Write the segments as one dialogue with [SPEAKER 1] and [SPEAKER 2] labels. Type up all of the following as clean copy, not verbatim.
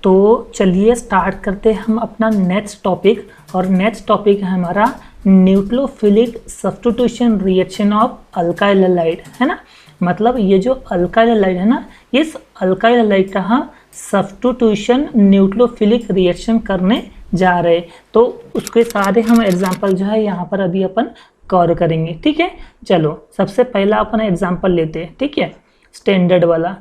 [SPEAKER 1] तो चलिए स्टार्ट करते हैं हम अपना नेक्स्ट टॉपिक। और नेक्स्ट टॉपिक है हमारा nucleophilic substitution reaction of alkyl halide, है ना। मतलब ये जो अल्काइल हैलाइड है ना, इस अल्काइल हैलाइड का हम सब्स्टिट्यूशन न्यूक्लियोफिलिक रिएक्शन करने जा रहे, तो उसके सारे हम एग्जाम्पल जो है यहाँ पर अभी अपन कवर करेंगे। ठीक है, चलो सबसे पहला अपन एग्जाम्पल लेते हैं। ठीक है, स्टैंडर्ड वाला।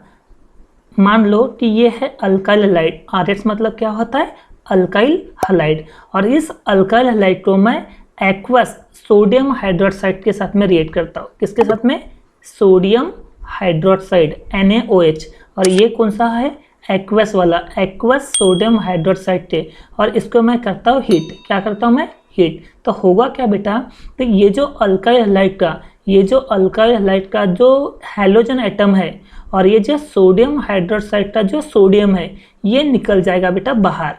[SPEAKER 1] मान लो कि ये है अल्काइल हैलाइड, RH मतलब क्या होता है, अल्काइल हैलाइड। और इस अल्काइल हैलाइड को मैं एक्वस सोडियम हाइड्रोक्साइड के साथ में रिएक्ट करता हूँ। किसके साथ में, सोडियम हाइड्रोक्साइड NaOH। और ये कौन सा है, एक्वस वाला, एक्वस सोडियम हाइड्रोक्साइड थे। और इसको मैं करता हूँ हीट। क्या करता हूँ मैं, हीट। तो होगा क्या बेटा, तो ये जो अल्काइल हैलाइड का, ये जो अल्काइल हैलाइड का जो हैलोजन एटम है और ये जो सोडियम हाइड्रोक्साइड का जो सोडियम है, ये निकल जाएगा बेटा बाहर।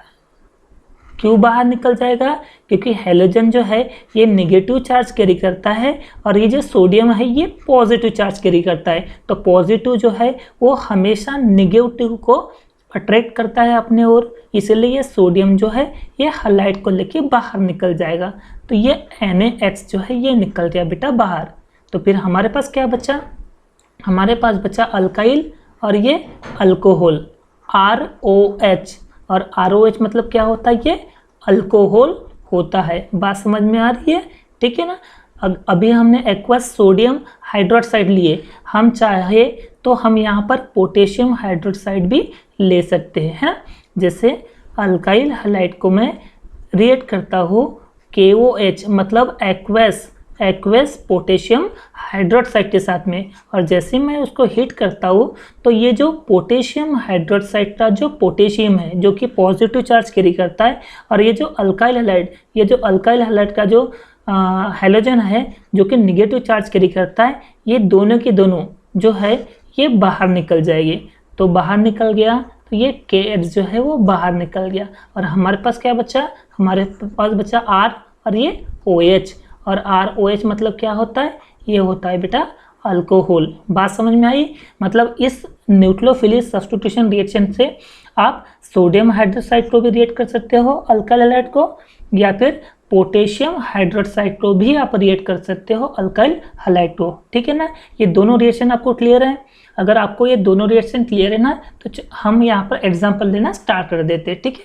[SPEAKER 1] क्यों बाहर निकल जाएगा, क्योंकि हैलोजन जो है ये नेगेटिव चार्ज कैरी करता है और ये जो सोडियम है ये पॉजिटिव चार्ज कैरी करता है। तो पॉजिटिव जो है वो हमेशा नेगेटिव को अट्रैक्ट करता है अपने ओर, इसलिए ये सोडियम जो है ये हैलाइड को लेके बाहर निकल जाएगा। तो ये NaH जो है ये निकल गया बेटा बाहर। तो फिर हमारे पास क्या बचा, हमारे पास बचा अल्काइल और ये अल्कोहल ROH। और ROH मतलब क्या होता है, ये अल्कोहल होता है। बात समझ में आ रही है, ठीक है ना। अभी हमने एक्वस सोडियम हाइड्रोक्साइड लिए, हम चाहे तो हम यहाँ पर पोटेशियम हाइड्रोक्साइड भी ले सकते हैं। जैसे अल्काइल हैलाइड को मैं रिएक्ट करता हूँ KOH मतलब एक्वस पोटेशियम हाइड्रोक्साइड के साथ में, और जैसे मैं उसको हीट करता हूँ तो ये जो पोटेशियम हाइड्रोक्साइड का जो पोटेशियम है जो कि पॉजिटिव चार्ज कैरी करता है, और ये जो अल्काइल हैलाइड, ये जो अल्काइल हैलाइड का जो हैलोजन है जो कि नेगेटिव चार्ज कैरी करता है, ये दोनों के दोनों जो है ये बाहर निकल जाएगी। तो बाहर निकल गया तो ये KH जो है वो बाहर निकल गया, और हमारे पास क्या बचा, हमारे पास बचा R और ये OH। और ROH मतलब क्या होता है, ये होता है बेटा अल्कोहल। बात समझ में आई। मतलब इस न्यूक्लियोफिलिक सब्स्टिट्यूशन रिएक्शन से आप सोडियम हाइड्रोक्साइड को भी रिएक्ट कर सकते हो अल्काइल हैलाइड को, या फिर पोटेशियम हाइड्रोक्साइड को भी आप रिएक्ट कर सकते हो अल्काइल हैलाइड को। ठीक है ना, ये दोनों रिएक्शन आपको क्लियर है। अगर आपको ये दोनों रिएक्शन क्लियर है ना, तो हम यहाँ पर एग्जाम्पल देना स्टार्ट कर देते हैं। ठीक है,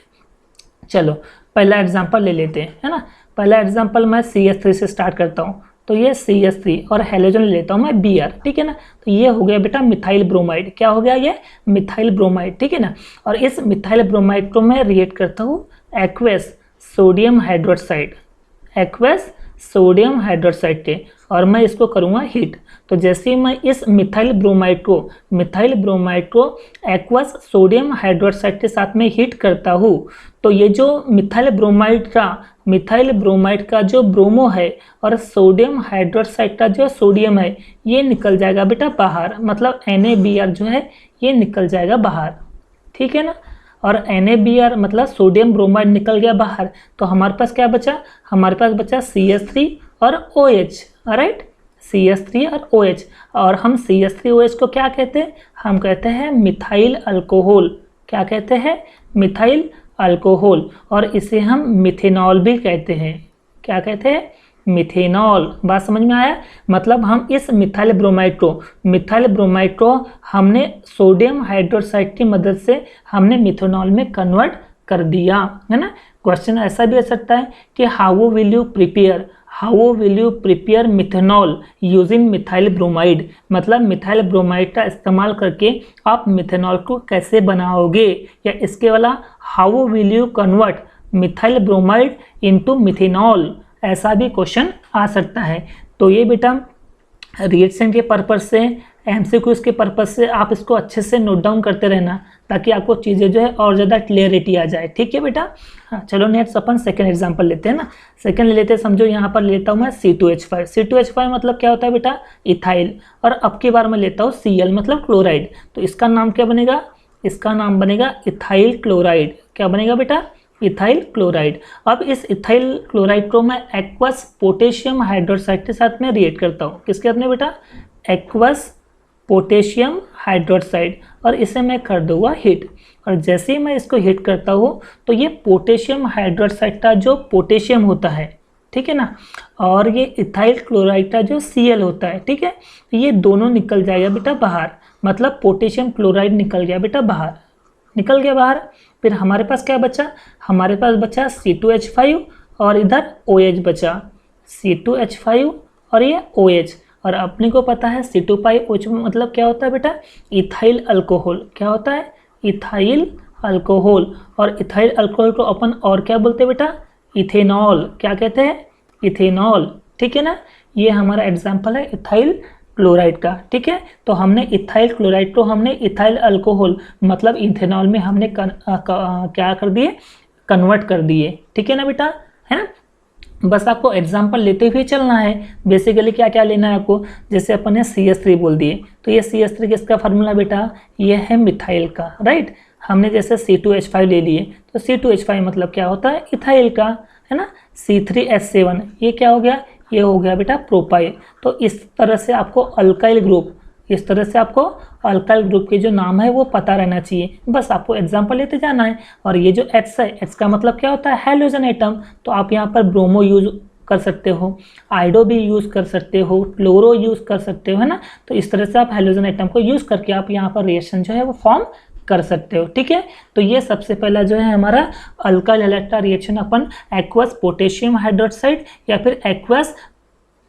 [SPEAKER 1] चलो पहला एग्जाम्पल ले लेते हैं, है ना। पहला एग्जाम्पल मैं CH3 से स्टार्ट करता हूँ। तो ये CH3 और हैलोजन ले लेता हूँ मैं Br। ठीक है ना, तो ये हो गया बेटा मिथाइल ब्रोमाइड। क्या हो गया, ये मिथाइल ब्रोमाइड। ठीक है ना, और इस मिथाइल ब्रोमाइड को मैं रिएक्ट करता हूँ aqueous sodium hydroxide, aqueous sodium hydroxide के, और मैं इसको करूँगा हीट। तो जैसे ही मैं इस मिथाइल ब्रोमाइड को एक्वस सोडियम हाइड्रोक्साइड के साथ में हीट करता हूँ, तो ये जो मिथाइल ब्रोमाइड का जो ब्रोमो है और सोडियम हाइड्रोक्साइड का जो सोडियम है, ये निकल जाएगा बेटा बाहर। मतलब NaBr जो है ये निकल जाएगा बाहर। ठीक है ना, और NaBr मतलब सोडियम ब्रोमाइड निकल गया बाहर। तो हमारे पास क्या बचा, हमारे पास बचा CH3 और OH। राइट, CH3 और OH। और हम CH3OH को क्या कहते हैं, हम कहते हैं मिथाइल अल्कोहल। क्या कहते हैं, मिथाइल अल्कोहल। और इसे हम मिथेनॉल भी कहते हैं। क्या कहते हैं, मिथेनॉल। बात समझ में आया। मतलब हम इस मिथाइल ब्रोमाइड को हमने सोडियम हाइड्रोक्साइड की मदद से हमने मिथेनॉल में कन्वर्ट कर दिया, है ना। क्वेश्चन ऐसा भी आ सकता है कि how will you prepare methanol using methyl bromide. मतलब मिथाइल ब्रोमाइड का इस्तेमाल करके आप मिथेनॉल को कैसे बनाओगे, या इसके वाला how will you convert methyl bromide into methanol, ऐसा भी क्वेश्चन आ सकता है। तो ये बेटा रिएक्शन के पर्पज से, MCQs के पर्पज से आप इसको अच्छे से नोट डाउन करते रहना, ताकि आपको चीज़ें जो है और ज़्यादा क्लियरिटी आ जाए। ठीक है बेटा। हाँ, चलो नेक्स्ट अपन सेकंड एग्जांपल लेते हैं ना। सेकंड ले लेते हैं, समझो यहाँ पर लेता हूँ मैं C2H5। C2H5 मतलब क्या होता है बेटा, इथाइल। और अब की बार मैं लेता हूँ Cl मतलब क्लोराइड। तो इसका नाम क्या बनेगा, इसका नाम बनेगा इथाइल क्लोराइड। क्या बनेगा बेटा, इथाइल क्लोराइड। अब इस इथाइल क्लोराइड को मैं एक्वस पोटेशियम हाइड्रोक्साइड के साथ में रिएक्ट करता हूँ। किसके साथ में बेटा, एक्वस पोटेशियम हाइड्रोक्साइड, और इसे मैं कर दूंगा हीट। और जैसे ही मैं इसको हिट करता हूँ तो ये पोटेशियम हाइड्रोक्साइड का जो पोटेशियम होता है, ठीक है ना, और ये इथाइल क्लोराइड का जो Cl होता है, ठीक है, ये दोनों निकल जाएगा बेटा बाहर, मतलब पोटेशियम क्लोराइड निकल गया बेटा बाहर, निकल गया बाहर। फिर हमारे पास क्या बचा, हमारे पास बचा C2H5 और इधर OH बचा, C2H5 और ये OH। और अपने को पता है C2PyOH मतलब क्या होता है बेटा, इथाइल अल्कोहल। क्या होता है, इथाइल अल्कोहल। और इथाइल अल्कोहल को अपन और क्या बोलते हैं बेटा, इथेनॉल। क्या कहते हैं, इथेनॉल, ठीक है ना। ये हमारा एग्जाम्पल है इथाइल क्लोराइड का, ठीक है। तो हमने इथाइल क्लोराइड को हमने इथाइल अल्कोहल मतलब इथेनॉल में हमने क्या कर दिए, कन्वर्ट कर दिए, ठीक है ना बेटा, है ना। बस आपको एग्जाम्पल लेते हुए चलना है। बेसिकली क्या क्या लेना है आपको, जैसे अपन ने CH3 बोल दिए, तो ये CH3 किसका फार्मूला बेटा, ये है मिथाइल का, राइट। हमने जैसे C2H5 ले लिए, तो C2H5 मतलब क्या होता है, इथाइल का, है ना। C3H7 ये क्या हो गया, ये हो गया बेटा प्रोपाइल। तो इस तरह से आपको अल्काइल ग्रुप, इस तरह से आपको अल्काइल ग्रुप के जो नाम है वो पता रहना चाहिए। बस आपको एग्जांपल लेते जाना है। और ये जो H है, H का मतलब क्या होता है, हैलोजन एटम। तो आप यहाँ पर ब्रोमो यूज कर सकते हो, आइडो भी यूज़ कर सकते हो, क्लोरो यूज़ कर सकते हो, है ना। तो इस तरह से आप हैलोजन एटम को यूज़ करके आप यहाँ पर रिएक्शन जो है वो फॉर्म कर सकते हो, ठीक है। तो ये सबसे पहला जो है हमारा अल्काइल हैलाइड का रिएक्शन अपन एक्वस पोटेशियम हाइड्रोक्साइड या फिर एक्वस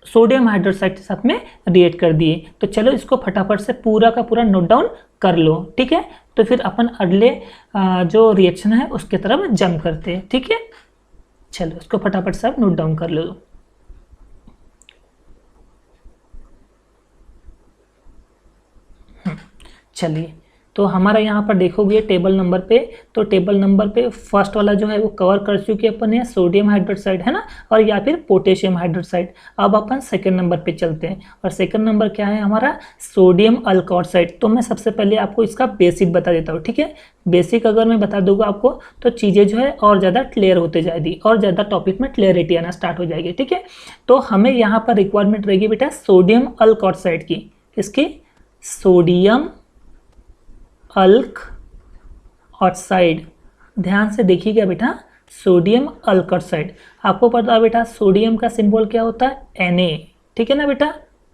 [SPEAKER 1] सोडियम हाइड्रोक्साइड के साथ में रिएक्ट कर दिए। तो चलो इसको फटाफट से पूरा का पूरा नोट डाउन कर लो, ठीक है। तो फिर अपन अगले जो रिएक्शन है उसके तरफ जंप करते हैं, ठीक है। चलो इसको फटाफट से आप नोट डाउन कर लो। चलिए, तो हमारा यहाँ पर देखोगे टेबल नंबर पे, तो टेबल नंबर पे फर्स्ट वाला जो है वो कवर कर चुके अपन है, सोडियम हाइड्रोक्साइड, है ना, और या फिर पोटेशियम हाइड्रोक्साइड। अब अपन सेकंड नंबर पे चलते हैं, और सेकंड नंबर क्या है हमारा, सोडियम अल्कोक्साइड। तो मैं सबसे पहले आपको इसका बेसिक बता देता हूँ, ठीक है। बेसिक अगर मैं बता दूंगा आपको तो चीज़ें जो है और ज़्यादा क्लियर होते जाएगी, और ज़्यादा टॉपिक में क्लियरिटी आना स्टार्ट हो जाएगी, ठीक है। तो हमें यहाँ पर रिक्वायरमेंट रहेगी बेटा सोडियम अल्कोक्साइड की, किसकी, सोडियम अल्क ऑक्साइड। ध्यान से देखिएगा बेटा, सोडियम अल्क ऑक्साइड। आपको पता है बेटा सोडियम का सिंबल क्या होता है, Na, ठीक है ना बेटा,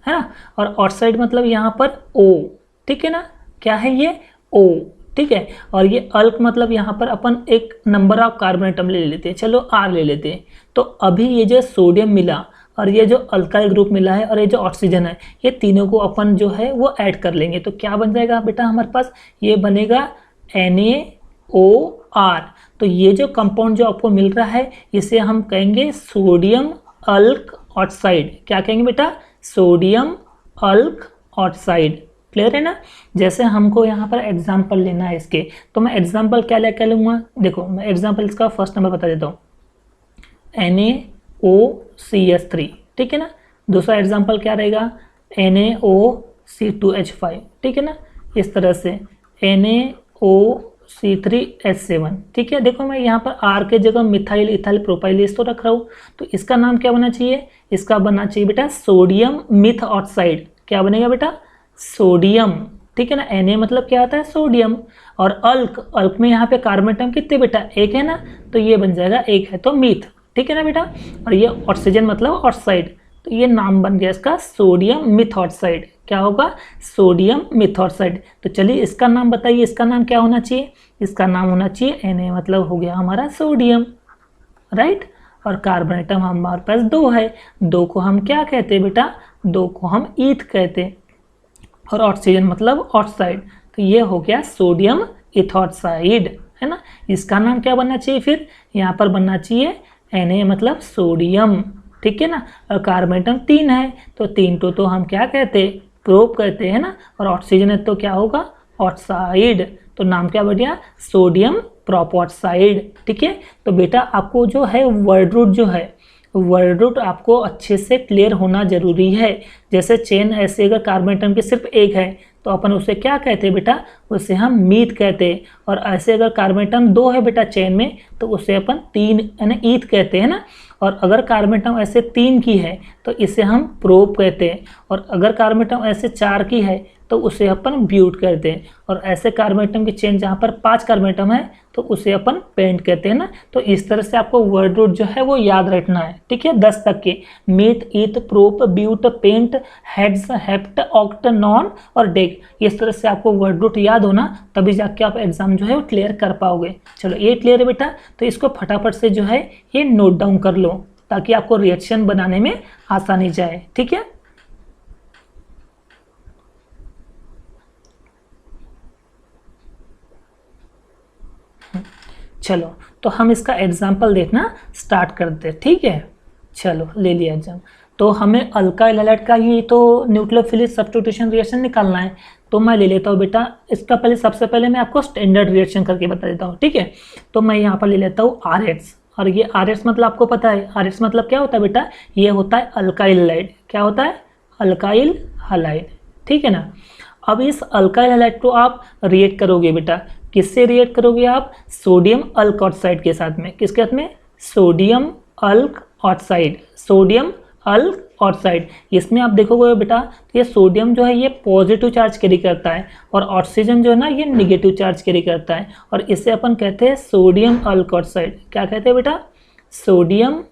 [SPEAKER 1] है ना। और ऑक्साइड मतलब यहाँ पर O, ठीक है ना, क्या है ये O, ठीक है। और ये अल्क मतलब यहाँ पर अपन एक नंबर ऑफ कार्बन एटम ले लेते हैं, चलो R ले लेते हैं। तो अभी ये जो सोडियम मिला और ये जो अल्काइल ग्रुप मिला है और ये जो ऑक्सीजन है, ये तीनों को अपन जो है वो ऐड कर लेंगे। तो क्या बन जाएगा बेटा हमारे पास, ये बनेगा NaOR। तो ये जो कंपाउंड जो आपको मिल रहा है इसे हम कहेंगे सोडियम अल्क ऑक्साइड। क्या कहेंगे बेटा, सोडियम अल्क ऑक्साइड। क्लियर है ना। जैसे हमको यहाँ पर एग्जाम्पल लेना है इसके, तो मैं एग्जाम्पल क्या लेकर लूँगा, देखो मैं एग्जाम्पल इसका फर्स्ट नंबर बता देता हूँ, NaOCH3, ठीक है ना। दूसरा एग्जांपल क्या रहेगा, NaOC2H5, ठीक है ना। इस तरह से NaOC3H7, ठीक है। देखो मैं यहाँ पर R के जगह मिथाइल इथाइल प्रोपाइल तो रख रहा हूँ, तो इसका नाम क्या बना चाहिए, इसका बनना चाहिए बेटा सोडियम मिथ ऑक्साइड। क्या बनेगा बेटा, सोडियम, ठीक है ना। Na मतलब क्या आता है, सोडियम। और अल्क में यहाँ पे कार्बन एटम कितने बेटा, एक है ना, तो ये बन जाएगा एक है तो मीथ, ठीक है ना बेटा। और ये ऑक्सीजन मतलब ऑक्साइड, तो ये नाम बन गया इसका सोडियम मिथऑक्साइड। क्या होगा, सोडियम मिथऑक्साइड। तो चलिए इसका नाम बताइए, इसका नाम क्या होना चाहिए, इसका नाम होना चाहिए Na, मतलब हो गया हमारा सोडियम, राइट। और कार्बन एटम हमारे पास 2 है, 2 को हम क्या कहते हैं बेटा, 2 को हम ईथ कहते हैं, और ऑक्सीजन मतलब ऑक्साइड। तो ये हो गया सोडियम इथऑक्साइड, है ना। इसका नाम क्या बनना चाहिए, फिर यहाँ पर बनना चाहिए Na मतलब सोडियम, ठीक है ना। और कार्बन एटम 3 है, तो 3 तो हम क्या कहते हैं, प्रोप कहते हैं ना। और ऑक्सीजन है तो क्या होगा, ऑक्साइड। तो नाम क्या बढ़िया, सोडियम प्रोपऑक्साइड, ठीक है। तो बेटा आपको जो है वर्ड रूट जो है, वर्ड रूट आपको अच्छे से क्लियर होना जरूरी है। जैसे चेन ऐसे अगर कार्बन एटम की सिर्फ एक है तो अपन उसे क्या कहते हैं बेटा, उसे हम मीथ कहते हैं। और ऐसे अगर कार्बन एटम 2 है बेटा चेन में, तो उसे अपन 3 यानी ईथ कहते हैं ना। और अगर कार्बन एटम ऐसे 3 की है तो इसे हम प्रोप कहते हैं। और अगर कार्बन एटम ऐसे 4 की है तो उसे अपन ब्यूट कहते हैं। और ऐसे कार्बन एटम की चेन जहाँ पर 5 कार्बन एटम है तो उसे अपन पेंट कहते हैं ना। तो इस तरह से आपको वर्ड रूट जो है वो याद रखना है, ठीक है, 10 तक के, meth, eth, prop, but, pent, hex, hept, oct, non और डेक। इस तरह से आपको वर्ड रूट याद होना, तभी जाके आप एग्जाम जो है वो क्लियर कर पाओगे। चलो ये क्लियर है बेटा, तो इसको फटाफट से जो है ये नोट डाउन कर लो ताकि आपको रिएक्शन बनाने में आसानी जाए, ठीक है। चलो तो हम इसका एग्जाम्पल देखना स्टार्ट करते हैं, ठीक है। चलो ले लिया एग्जाम। तो हमें अल्काइल हैलाइड का ही तो न्यूक्लियोफिलिक सब्स्टिट्यूशन रिएक्शन निकालना है। तो मैं ले लेता हूँ बेटा इसका पहले, सबसे पहले मैं आपको स्टैंडर्ड रिएक्शन करके बता देता हूँ, ठीक है। तो मैं यहाँ पर ले लेता हूँ RH, और ये RH मतलब आपको पता है, RH मतलब क्या होता है बेटा, ये होता है अल्काइल हैलाइड। क्या होता है? अल्काइल हैलाइड, ठीक है ना। अब इस अल्काइल हैलाइड को आप रिएक्ट करोगे बेटा, किससे रिएक्ट करोगे आप? सोडियम अल्क ऑक्साइड के साथ में। किसके साथ में? Sodium alkoxide, sodium alkoxide. इसमें आप देखोगे बेटा तो ये सोडियम जो है ये पॉजिटिव चार्ज कैरी करता है और ऑक्सीजन जो है ना ये निगेटिव चार्ज कैरी करता है, और इसे अपन कहते हैं सोडियम अल्क ऑक्साइड। क्या कहते हैं बेटा? सोडियम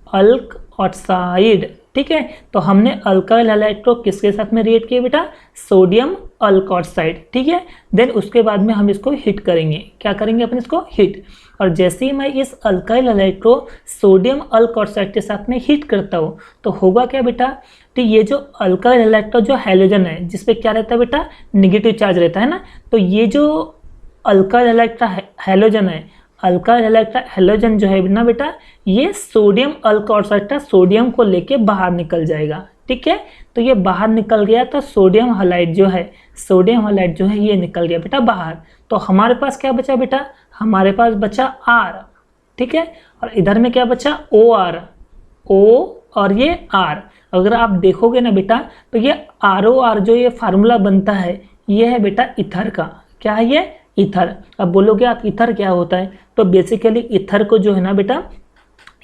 [SPEAKER 1] अल्क ऑक्साइड, ठीक है। तो हमने अल्काइल हैलाइड को किसके साथ में रिएक्ट किया बेटा? सोडियम अल्क ऑक्साइड, ठीक है। देन उसके बाद में हम इसको हिट करेंगे। क्या करेंगे अपन? इसको हिट। और जैसे ही मैं इस अल्काइल हैलाइड को सोडियम अल्क ऑक्साइड के साथ में हिट करता हूँ तो होगा क्या बेटा? तो ये जो अल्काइल हैलाइड का जो हैलोजन है जिसपे क्या रहता है बेटा? निगेटिव चार्ज रहता है ना। तो ये जो अल्काइल हैलाइड का हैलोजन है, अल्काइल हैलाइड का हैलोजन जो है ना बेटा, ये सोडियम अल्क ऑक्साइड का सोडियम को लेके बाहर निकल जाएगा, ठीक है। तो ये बाहर निकल गया तो सोडियम हैलाइड जो है, सोडियम हैलाइड जो है ये निकल गया बेटा बाहर। तो हमारे पास क्या बचा बेटा? हमारे पास बचा R, ठीक है। और इधर में क्या बचा? OR, O और ये R। अगर आप देखोगे ना बेटा तो ये ROR जो ये फार्मूला बनता है ये है बेटा ईथर का। क्या है ये? ईथर। अब बोलोगे आप ईथर क्या होता है? तो बेसिकली ईथर को जो है ना बेटा,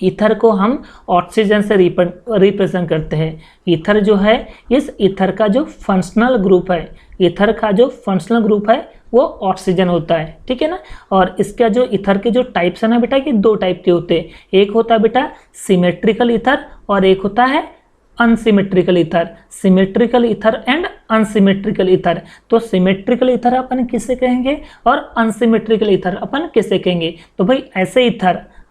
[SPEAKER 1] ईथर को हम ऑक्सीजन से रिप्रेजेंट करते हैं। ईथर जो है, इस ईथर का जो फंक्शनल ग्रुप है, ईथर का जो फंक्शनल ग्रुप है वो ऑक्सीजन होता है, ठीक है ना। और इसका जो ईथर के जो टाइप्स है ना बेटा, कि 2 टाइप के होते हैं। एक होता है बेटा सिमेट्रिकल ईथर और एक होता है unsymmetrical ether. Symmetrical ether and unsymmetrical ether. तो सिमेट्रिकल ईथर अपन किसे कहेंगे और अनसिमेट्रिकल ईथर अपन किसे कहेंगे? तो भाई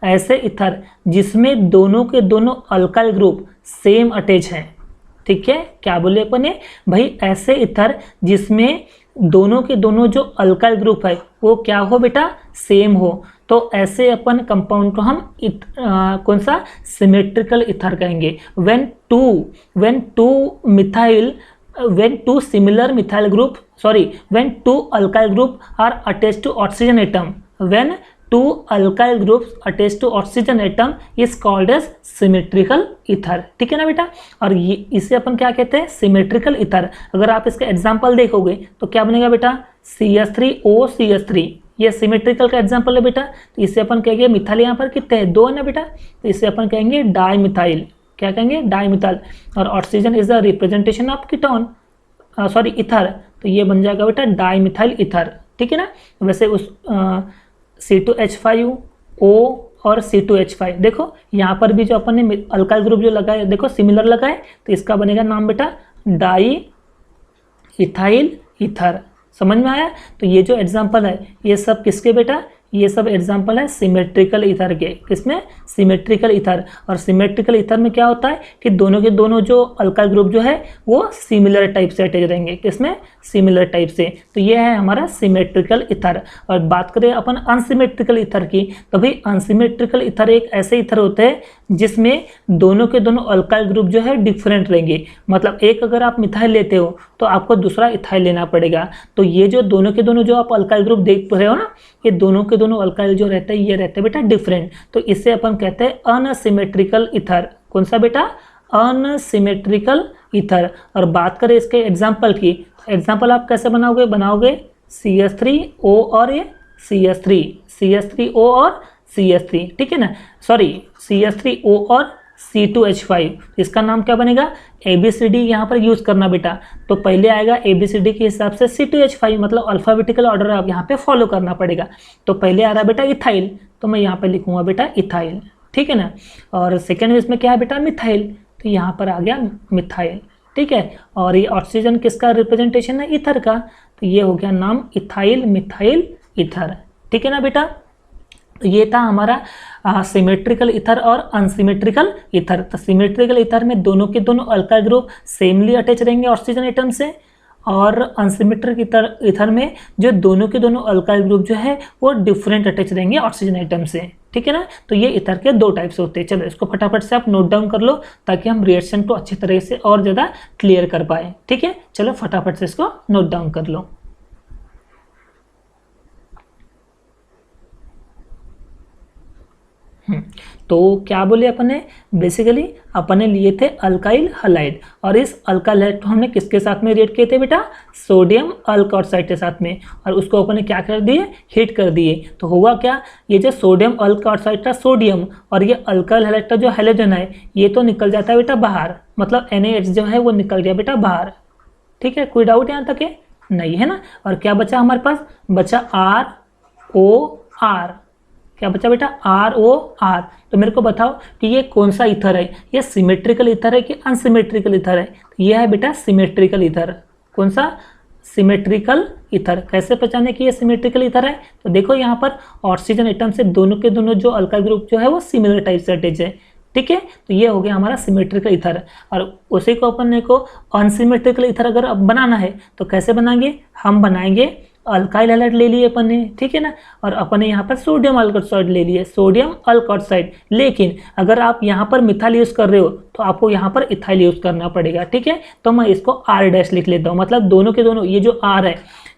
[SPEAKER 1] ऐसे ईथर जिसमें दोनों के दोनों अल्काइल ग्रुप सेम अटैच हैं, ठीक है। क्या बोले अपन ने भाई? ऐसे ईथर जिसमें दोनों के दोनों जो अल्काइल ग्रुप है वो क्या हो बेटा? सेम हो। तो ऐसे अपन कंपाउंड को हम कौन सा? सिमेट्रिकल ईथर कहेंगे। when two alkyl group are attached to oxygen atom, when two alkyl groups attached to oxygen atom is called as symmetrical ether, ठीक है ना बेटा। और ये इसे अपन क्या कहते हैं? Symmetrical ether. अगर आप इसका एग्जांपल देखोगे तो क्या बनेगा बेटा? CH3OCH3, ये सिमेट्रिकल का एग्जांपल है बेटा। तो इसे अपन कहेंगे, मिथाइल यहाँ पर कितने हैं? 2 है ना बेटा, तो इसे अपन कहेंगे डाइमिथाइल। क्या कहेंगे? डाइमिथाइल। और oxygen is the representation of ketone, sorry ether, तो ये बन जाएगा बेटा डाइमिथाइल ईथर, ठीक है ना। वैसे उस C2H5O और C2H5, देखो यहाँ पर भी जो अपन ने अल्काइल ग्रुप जो लगाए, देखो सिमिलर लगाए, तो इसका बनेगा नाम बेटा डाई इथाइल ईथर। समझ में आया? तो ये जो एग्जांपल है ये सब किसके बेटा? ये सब एग्जांपल है सिमेट्रिकल ईथर के। किसमें? Symmetrical ether. और सिमेट्रिकल ईथर में क्या होता है कि दोनों के दोनों जो अल्काइल ग्रुप जो है वो सिमिलर टाइप से अटैच रहेंगे। किसमें? सिमिलर टाइप से। तो ये है हमारा सिमेट्रिकल ईथर। और बात करें अपन अनसिमेट्रिकल ईथर की, तो भाई अनसिमेट्रिकल ईथर एक ऐसे ईथर होते हैं जिसमें दोनों के दोनों अल्काइल ग्रुप जो है डिफरेंट रहेंगे। मतलब एक अगर आप मिथाइल लेते हो तो आपको दूसरा इथाइल लेना पड़ेगा। तो ये जो दोनों के दोनों जो आप अल्काइल ग्रुप देख रहे हो ना, ये दोनों के दोनों अल्काइल जो रहते हैं ये रहते हैं बेटा डिफरेंट। तो इससे अपन कहते हैं अनसिमेट्रिकल ईथर। कौन सा बेटा? Unsymmetrical ether. और बात करें इसके एग्जाम्पल की, एग्जाम्पल आप कैसे बनाओगे? CH3O और ये CH3, CH3O और CH3, ठीक है ना। सॉरी, CH3O और C2H5, इसका नाम क्या बनेगा, ABCD यहाँ पर यूज़ करना बेटा। तो पहले आएगा ABCD के हिसाब से C2H5, मतलब अल्फ़ाबेटिकल ऑर्डर आप यहाँ पे फॉलो करना पड़ेगा। तो पहले आ रहा बेटा इथाइल, तो मैं यहाँ पे लिखूँगा बेटा इथाइल, ठीक है ना। और सेकेंड इसमें क्या है बेटा, मिथाइल, तो यहाँ पर आ गया मिथाइल, ठीक है। और ये ऑक्सीजन किसका रिप्रेजेंटेशन है, ईथर का, तो ये हो गया नाम इथाइल मिथाइल ईथर, ठीक है ना बेटा। तो ये था हमारा सिमेट्रिकल ईथर और अनसिमेट्रिकल ईथर। तो सिमेट्रिकल ईथर में दोनों के दोनों अल्काइल ग्रुप सेमली अटैच रहेंगे ऑक्सीजन एटम से, और अनसिमेट्रिक ईथर में जो दोनों के दोनों अल्काइल ग्रुप जो है वो डिफरेंट अटैच रहेंगे ऑक्सीजन एटम से, ठीक है ना। तो ये ईथर के दो टाइप्स होते हैं। चलो इसको फटाफट से आप नोट डाउन कर लो ताकि हम रिएक्शन को अच्छी तरह से और ज़्यादा क्लियर कर पाए, ठीक है। चलो फटाफट से इसको नोट डाउन कर लो। तो क्या बोले अपने, बेसिकली अपने लिए थे अल्काइल हलाइड, और इस अल्काइल हलाइड को हमने किसके साथ में रिएक्ट किए थे बेटा, सोडियम अल्कोक्साइड के साथ में, और उसको अपने क्या कर दिए, हीट कर दिए। तो हुआ क्या, ये जो सोडियम अल्कोक्साइड का सोडियम और ये अल्काइल हलाइड का जो हैलोजन है ये तो निकल जाता है बेटा बाहर, मतलब NaH जो है वो निकल गया बेटा बाहर, ठीक है। कोई डाउट यहाँ तक है, नहीं है ना। और क्या बचा हमारे पास, बचा ROR, क्या बचा बेटा, ROR। तो मेरे को बताओ कि ये कौन सा ईथर है, ये सिमेट्रिकल ईथर है कि अनसिमेट्रिकल ईथर है। तो ये है बेटा सिमेट्रिकल ईथर। कौन सा, सिमेट्रिकल ईथर। कैसे पहचाने कि ये सिमेट्रिकल ईथर है, तो देखो यहाँ पर ऑक्सीजन एटम से दोनों के दोनों जो अल्काइल ग्रुप जो है वो सिमिलर टाइप से अटैच है, ठीक है। तो ये हो गया हमारा सिमेट्रिकल ईथर। और उसी को अपन को अनसिमेट्रिकल ईथर अगर अब बनाना है तो कैसे बनाएंगे, हम बनाएंगे अल्काइल हैलाइड ले लिए अपन ने, ठीक है ना, और अपन ने यहाँ पर सोडियम अल्कोक्साइड ले लिए, सोडियम अल्कोक्साइड। लेकिन अगर आप यहाँ पर मिथाइल यूज़ कर रहे हो तो आपको यहाँ पर इथाइल यूज़ करना पड़ेगा, ठीक है। तो मैं इसको R' लिख लेता हूँ, मतलब दोनों के दोनों, ये जो R है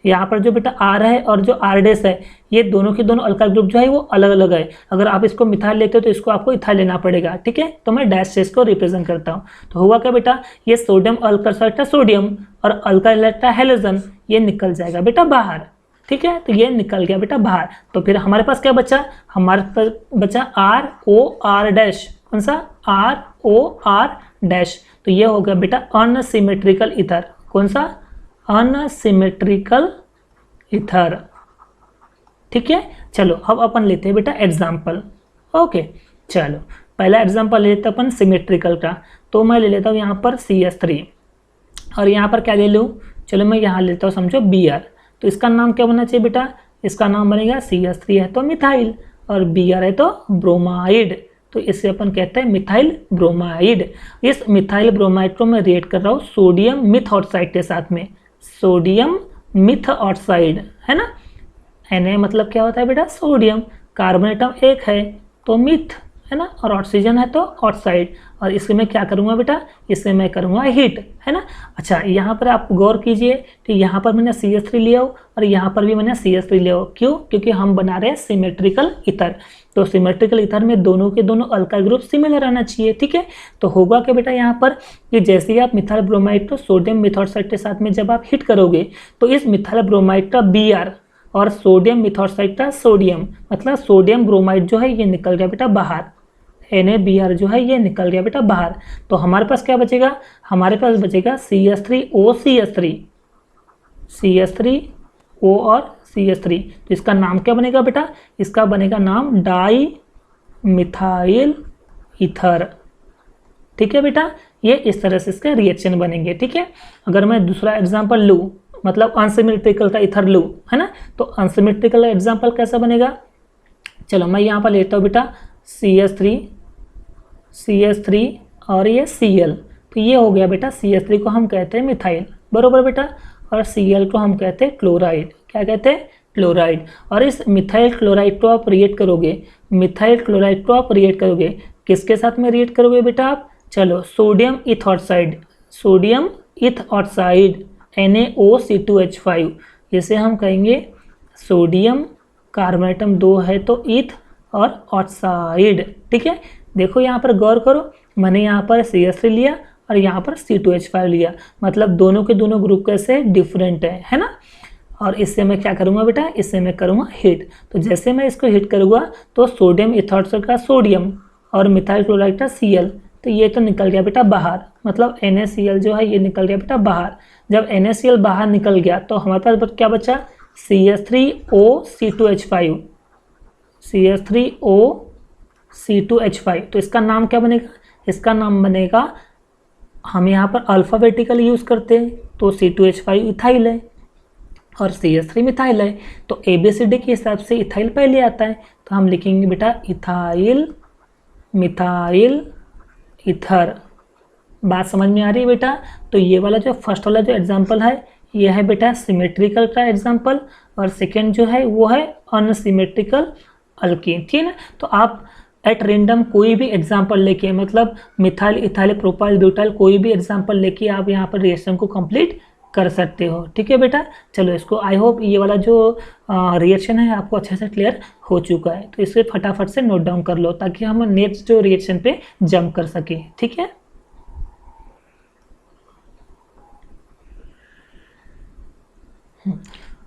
[SPEAKER 1] यहाँ पर जो बेटा R है और जो R' है, ये दोनों के दोनों अल्काइल ग्रुप जो है वो अलग अलग है। अगर आप इसको मिथाइल लेते हो तो इसको आपको इथाइल लेना पड़ेगा, ठीक है। तो मैं डैश से इसको रिप्रेजेंट करता हूँ। तो हुआ क्या बेटा, ये सोडियम अल्कोक्साइड का सोडियम और अल्काइल हैलाइड का हैलोजन ये निकल जाएगा बेटा बाहर, ठीक है। तो ये निकल गया बेटा बाहर। तो फिर हमारे पास क्या बचा, हमारे पास बचा ROR', कौन सा, ROR'। तो ये हो गया बेटा अनसिमेट्रिकल ईथर, कौन सा, अनसिमेट्रिकल ईथर, ठीक है। चलो अब अपन लेते हैं बेटा एग्जाम्पल, ओके। चलो पहला एग्जाम्पल ले लेते हैं अपन सिमेट्रिकल का। तो मैं ले लेता हूँ यहाँ पर CH3, और यहाँ पर क्या ले लूँ, चलो मैं यहाँ लेता हूँ समझो Br। तो इसका नाम क्या बनना चाहिए बेटा, इसका नाम बनेगा CH3 है तो मिथाइल, और Br है तो ब्रोमाइड, तो इसे अपन कहते हैं मिथाइल ब्रोमाइड। इस मिथाइल ब्रोमाइड को मैं रिएक्ट कर रहा हूँ सोडियम मिथ ऑक्साइड के साथ में, सोडियम मिथ ऑक्साइड है ना। Na मतलब क्या होता है बेटा, सोडियम, कार्बन एटम एक है तो मिथ है ना, और ऑक्सीजन है तो ऑक्साइड। और इसमें मैं क्या करूँगा बेटा, इससे मैं करूँगा हीट, है ना। अच्छा यहाँ पर आप गौर कीजिए कि यहाँ पर मैंने CH3 लिया हो और यहाँ पर भी मैंने CH3 लिया हो, क्यों, क्योंकि हम बना रहे हैं सिमेट्रिकल ईथर। तो सिमेट्रिकल ईथर में दोनों के दोनों अल्काइल ग्रुप सिमिलर रहना चाहिए, ठीक है। तो होगा क्या बेटा यहाँ पर कि जैसे ही आप मिथाइल ब्रोमाइड को सोडियम मिथॉक्साइड के साथ में जब आप हिट करोगे तो इस मिथाइल ब्रोमाइड का Br और सोडियम मिथॉक्साइड का सोडियम, मतलब सोडियम ब्रोमाइड जो है ये निकल गया बेटा बाहर, NaBr जो है ये निकल गया बेटा बाहर। तो हमारे पास क्या बचेगा, हमारे पास बचेगा CH3O CH3O और CH3। तो इसका नाम क्या बनेगा बेटा, इसका बनेगा नाम डाई मिथाइल ईथर, ठीक है बेटा। ये इस तरह से इसके रिएक्शन बनेंगे, ठीक है। अगर मैं दूसरा एग्जांपल लूँ, मतलब अनसिमेट्रिकल का ईथर लूँ, है ना, तो अनसिमेट्रिकल का एग्जांपल कैसा बनेगा, चलो मैं यहाँ पर लेता हूँ बेटा CH3 और ये Cl। तो ये हो गया बेटा, CH3 को हम कहते हैं मिथाइल, बरोबर बेटा, और Cl को हम कहते हैं क्लोराइड। क्या कहते हैं, क्लोराइड। और इस मिथाइल क्लोराइड को आप रिएक्ट करोगे, मिथाइल क्लोराइड को आप रिएक्ट करोगे किसके साथ में रिएक्ट करोगे बेटा आप, चलो सोडियम इथ ऑक्साइड, सोडियम इथ ऑक्साइड NaOC2H5, इसे हम कहेंगे सोडियम, कार्बन एटम 2 है तो इथ और ऑक्साइड, ठीक है। देखो यहाँ पर गौर करो, मैंने यहाँ पर CH3 लिया और यहाँ पर C2H5 लिया, मतलब दोनों के दोनों ग्रुप कैसे डिफरेंट है ना। और इससे मैं क्या करूँगा बेटा, इससे मैं करूँगा हीट। तो जैसे मैं इसको हीट करूँगा तो सोडियम इथॉक्साइड का सोडियम और मिथाइल क्लोराइड का Cl तो ये तो निकल गया बेटा बाहर, मतलब NaCl जो है ये निकल गया बेटा बाहर। जब NaCl बाहर निकल गया तो हमारे पास क्या बचा, CH3O, CH3O, तो इसका नाम क्या बनेगा, इसका नाम बनेगा, हम यहाँ पर अल्फ़ाबेटिकल यूज़ करते हैं तो C2H5 इथाइल है और CH3 मिथाइल है, तो ABCD के हिसाब से इथाइल पहले आता है, तो हम लिखेंगे बेटा इथाइल मिथाइल ईथर। बात समझ में आ रही है बेटा। तो ये वाला जो फर्स्ट वाला जो एग्जांपल है ये है बेटा सिमेट्रिकल का एग्जांपल, और सेकेंड जो है वो है अनसिमेट्रिकल अल्कीन, ठीक है ना। तो आप एट रेंडम कोई भी एग्जांपल लेके, मतलब मिथाइल इथाइल प्रोपाइल ब्यूटाइल कोई भी एग्जांपल लेके आप यहाँ पर रिएक्शन को कंप्लीट कर सकते हो, ठीक है बेटा। चलो इसको आई होप ये वाला जो रिएक्शन है आपको अच्छे से क्लियर हो चुका है, तो इसे फटाफट से नोट डाउन कर लो ताकि हम नेक्स्ट जो रिएक्शन पे जंप कर सके, ठीक है।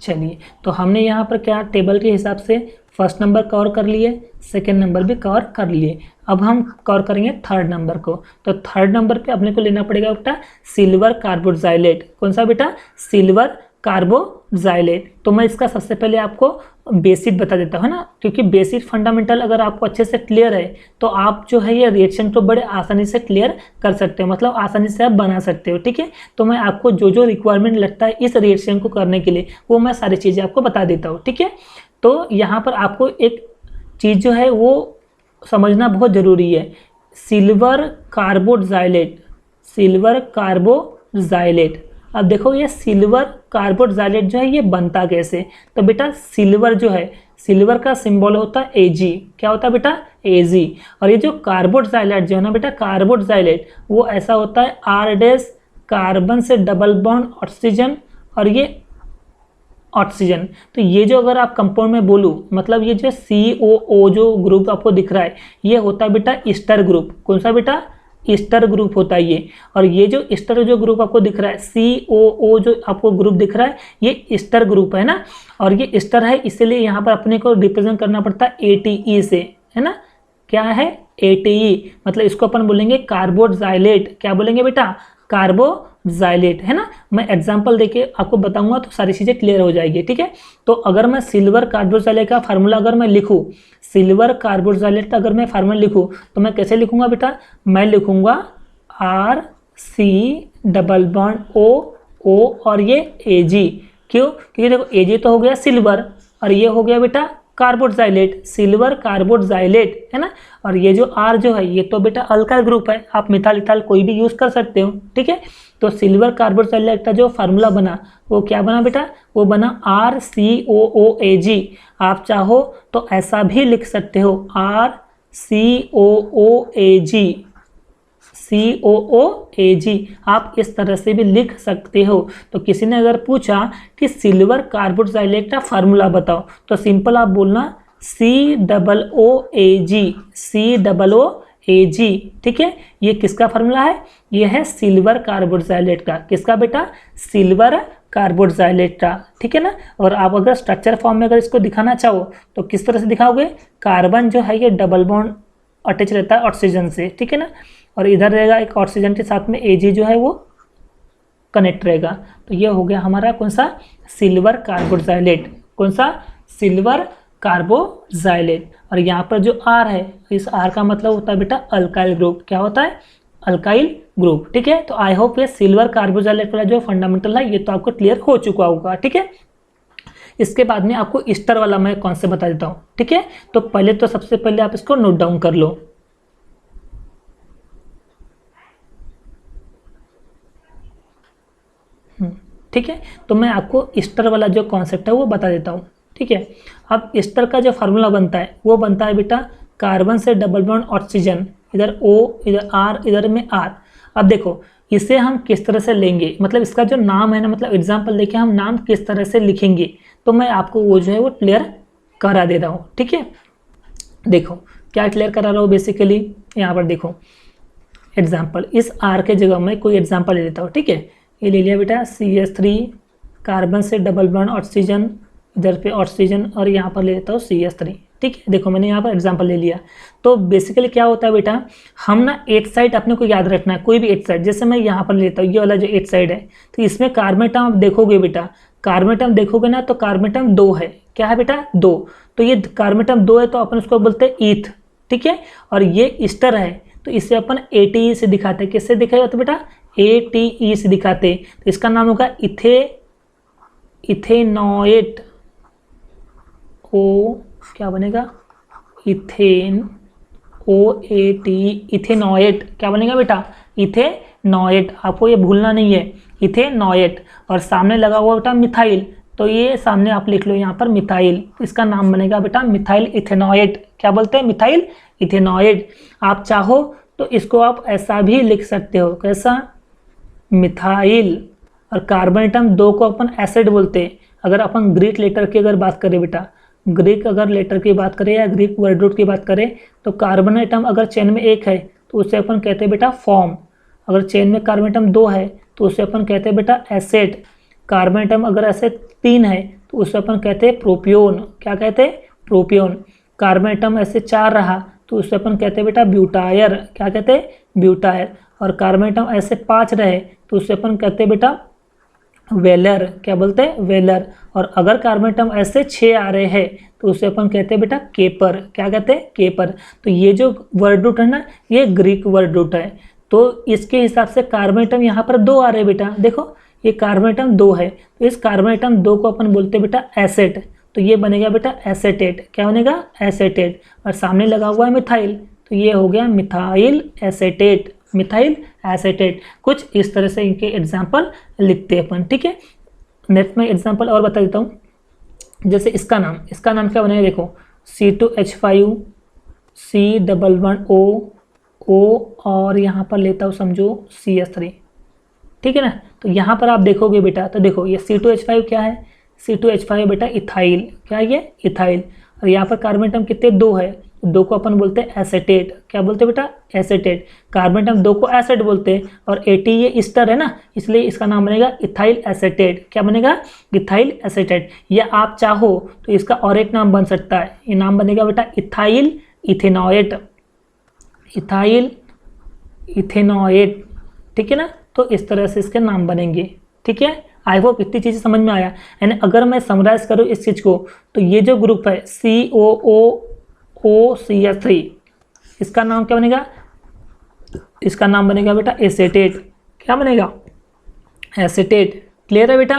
[SPEAKER 1] चलिए तो हमने यहाँ पर क्या टेबल के हिसाब से फर्स्ट नंबर कवर कर लिए, सेकेंड नंबर भी कवर कर लिए। अब हम कवर करेंगे थर्ड नंबर को। तो थर्ड नंबर पे अपने को लेना पड़ेगा बेटा सिल्वर कार्बोक्साइलेट। कौन सा बेटा, सिल्वर कार्बोक्साइलेट। तो मैं इसका सबसे पहले आपको बेसिक बता देता हूँ ना, क्योंकि बेसिक फंडामेंटल अगर आपको अच्छे से क्लियर है तो आप जो है ये रिएक्शन को बड़े आसानी से क्लियर कर सकते हो, मतलब आसानी से आप बना सकते हो, ठीक है। तो मैं आपको जो जो रिक्वायरमेंट लगता है इस रिएक्शन को करने के लिए वो मैं सारी चीज़ें आपको बता देता हूँ, ठीक है। तो यहाँ पर आपको एक चीज़ जो है वो समझना बहुत ज़रूरी है, सिल्वर कार्बोक्साइलेट, सिल्वर कार्बोक्साइलेट। अब देखो ये सिल्वर कार्बोक्साइलेट जो है ये बनता कैसे, तो बेटा सिल्वर जो है, सिल्वर का सिंबल होता है Ag, क्या होता है बेटा Ag। और ये जो कार्बोक्साइलेट जो है ना बेटा, कार्बोक्साइलेट वो ऐसा होता है R- कार्बन से डबल बॉन्ड ऑक्सीजन और ये ऑक्सीजन। तो ये जो अगर आप कंपाउंड में बोलूँ, मतलब ये जो COO जो ग्रुप आपको दिख रहा है ये होता है बेटा ईस्टर ग्रुप। कौन सा बेटा, ईस्टर ग्रुप होता है ये। और ये जो ईस्टर जो ग्रुप आपको दिख रहा है COO जो आपको ग्रुप दिख रहा है ये ईस्टर ग्रुप है ना, और ये ईस्टर है इसलिए यहाँ पर अपने को रिप्रेजेंट करना पड़ता है ATE से, है ना। क्या है ATE, मतलब इसको अपन बोलेंगे कार्बोक्साइलेट। क्या बोलेंगे बेटा, कार्बोक्साइलेट, है ना। मैं एग्जांपल देके आपको बताऊंगा तो सारी चीज़ें क्लियर हो जाएगी, ठीक है। तो अगर मैं सिल्वर कार्बोक्साइलेट का फार्मूला अगर मैं लिखूं, सिल्वर कार्बोक्साइलेट का अगर मैं फार्मूला लिखूं तो मैं कैसे लिखूंगा बेटा, मैं लिखूंगा RC⸻O और ये Ag। क्यों, क्योंकि देखो Ag तो हो गया सिल्वर और ये हो गया बेटा कार्बोक्साइलेट, सिल्वर कार्बोक्साइलेट, है ना। और ये जो R जो है ये तो बेटा अल्काइल ग्रुप है, आप मिथाइल इथाइल कोई भी यूज़ कर सकते हो, ठीक है। तो सिल्वर कार्बोक्साइलेट का जो फार्मूला बना वो क्या बना बेटा, वो बना RCOOAg। आप चाहो तो ऐसा भी लिख सकते हो RCOOAg, आप इस तरह से भी लिख सकते हो। तो किसी ने अगर पूछा कि सिल्वर कार्बोक्साइलेट का फार्मूला बताओ तो सिंपल आप बोलना COOAg, ठीक है। ये किसका फार्मूला है, ये है सिल्वर कार्बोक्साइलेट का। किसका बेटा, सिल्वर कार्बोक्साइलेट का, ठीक है ना। और आप अगर स्ट्रक्चर फॉर्म में अगर इसको दिखाना चाहो तो किस तरह से दिखाओगे, कार्बन जो है ये डबल बॉन्ड अटैच रहता है ऑक्सीजन से, ठीक है ना। और इधर रहेगा एक ऑक्सीजन के साथ में Ag जो है वो कनेक्ट रहेगा। तो ये हो गया हमारा कौन सा, सिल्वर कार्बोक्साइलेट। कौन सा, सिल्वर कार्बोक्साइलेट। और यहाँ पर जो R है, इस R का मतलब होता है बेटा अल्काइल ग्रुप। क्या होता है, अल्काइल ग्रुप, ठीक है। तो आई होप ये सिल्वर कार्बोक्साइलेट वाला जो फंडामेंटल है ये तो आपको क्लियर हो चुका होगा, ठीक है। इसके बाद में आपको ईस्टर वाला मैं कॉन्सेप्ट बता देता हूँ, ठीक है। तो पहले तो सबसे पहले आप इसको नोट डाउन कर लो। ठीक है, तो मैं आपको ईस्टर वाला जो कॉन्सेप्ट है वो बता देता हूँ, ठीक है। अब ईस्टर का जो फार्मूला बनता है वो बनता है बेटा कार्बन से डबल बॉन्ड ऑक्सीजन, इधर O इधर R इधर में R। अब देखो इसे हम किस तरह से लेंगे, मतलब इसका जो नाम है ना, मतलब एग्जाम्पल लेके हम नाम किस तरह से लिखेंगे तो मैं आपको वो जो है वो क्लियर करा दे रहा हूँ, ठीक है। देखो क्या क्लियर करा रहा हूँ, बेसिकली यहाँ पर देखो एग्जाम्पल, इस R के जगह मैं कोई एग्जाम्पल ले लेता हूँ, ठीक है। ये ले लिया बेटा CH3 कार्बन से डबल बॉन्ड ऑक्सीजन, इधर पे ऑक्सीजन और यहाँ पर ले लेता हूँ CH3, ठीक है, देखो मैंने यहाँ पर एग्जांपल ले लिया। तो बेसिकली क्या होता है बेटा, हम ना एट साइड अपने को याद रखना है, कोई भी एट साइड। जैसे मैं यहाँ पर लेता हूँ ये वाला जो एट साइड है, तो इसमें कार्बन एटम आप देखोगे बेटा, कार्बन एटम देखोगे ना तो कार्बन एटम 2 है। क्या है बेटा? 2। तो ये कार्बन एटम 2 है तो अपन उसको बोलते हैं ईथ, ठीक है। और ये ईस्टर है तो इसे अपन ATE से दिखाते हैं। किससे दिखाया जाता है बेटा? ATE से दिखाते। तो इसका नाम होगा इथेनॉएट। ओ क्या बनेगा? Ethane OAT, इथेनॉएट। क्या बनेगा बेटा? इथेनॉएट। आपको ये भूलना नहीं है, इथेनॉएट। और सामने लगा हुआ बेटा मिथाइल, तो ये सामने आप लिख लो यहाँ पर मिथाइल। इसका नाम बनेगा बेटा मिथाइल इथेनॉएट। क्या बोलते हैं? मिथाइल इथेनॉएट। आप चाहो तो इसको आप ऐसा भी लिख सकते हो। कैसा? मिथाइल। और कार्बन एटम 2 को अपन एसिड बोलते हैं। अगर अपन ग्रीक लेटर की अगर बात करें बेटा, ग्रीक अगर लेटर की बात करें या ग्रीक वर्ड रूट की बात करें, तो कार्बन एटम अगर चेन में 1 है तो उसे अपन कहते हैं बेटा फॉर्म। अगर चेन में कार्बन एटम 2 है तो उसे अपन कहते हैं बेटा एसिड। कार्बन एटम अगर ऐसे 3 है तो उसे अपन कहते हैं प्रोपियोन। क्या कहते हैं? प्रोपियोन। कार्बन एटम ऐसे 4 रहा तो उसे अपन कहते हैं बेटा ब्यूटायर। क्या कहते हैं? ब्यूटायर। और कार्बन एटम ऐसे 5 रहे तो उसे अपन कहते हैं बेटा वेलर। क्या बोलते हैं? वेलर। और अगर कार्बन एटम ऐसे 6 आ रहे हैं तो उसे अपन कहते हैं बेटा केपर। क्या कहते हैं? केपर। तो ये जो वर्ड रूट है ना, ये ग्रीक वर्ड रूट है। तो इसके हिसाब से कार्बन एटम यहाँ पर 2 आ रहे हैं बेटा। देखो ये कार्बन एटम 2 है तो इस कार्बन एटम 2 को अपन बोलते हैं बेटा एसेट। तो ये बनेगा बेटा एसेटेट। क्या बनेगा? एसेटेट। और सामने लगा हुआ है मिथाइल, तो ये हो गया मिथाइल एसेटेट। मिथाइल एसेटेट। कुछ इस तरह से इनके एग्जाम्पल लिखते हैं अपन, ठीक है। नेक्स्ट में एग्जाम्पल और बता देता हूँ। जैसे इसका नाम क्या बनेगा? देखो C2H5 C11O और यहाँ पर लेता हूँ समझो CS3, ठीक है ना। तो यहाँ पर आप देखोगे बेटा, तो देखो ये C2H5 क्या है? C2H5 बेटा इथाइल। क्या है ये? इथाइल। और यहाँ पर कार्बन एटम कितने? 2 है, 2 को अपन बोलते हैं एसेटेट। क्या बोलते हैं बेटा? एसेटेट। कार्बन एटम 2 को एसिड बोलते हैं और AT ये ईस्टर है ना, इसलिए इसका नाम बनेगा इथाइल एसेटेट। क्या बनेगा? इथाइल एसेटेट। या आप चाहो तो इसका और एक नाम बन सकता है, ये नाम बनेगा बेटा इथाइल इथेनॉएट। इथाइल इथेनॉएट, ठीक है ना। तो इस तरह से इसके नाम बनेंगे, ठीक है। आई होप इतनी चीज़ें समझ में आया। यानी अगर मैं समराइज करूँ इस चीज़ को, तो ये जो ग्रुप है COOCH3, इसका नाम क्या बनेगा? इसका नाम बनेगा बेटा एसेटेट। क्या बनेगा? एसेटेट। क्लियर है बेटा?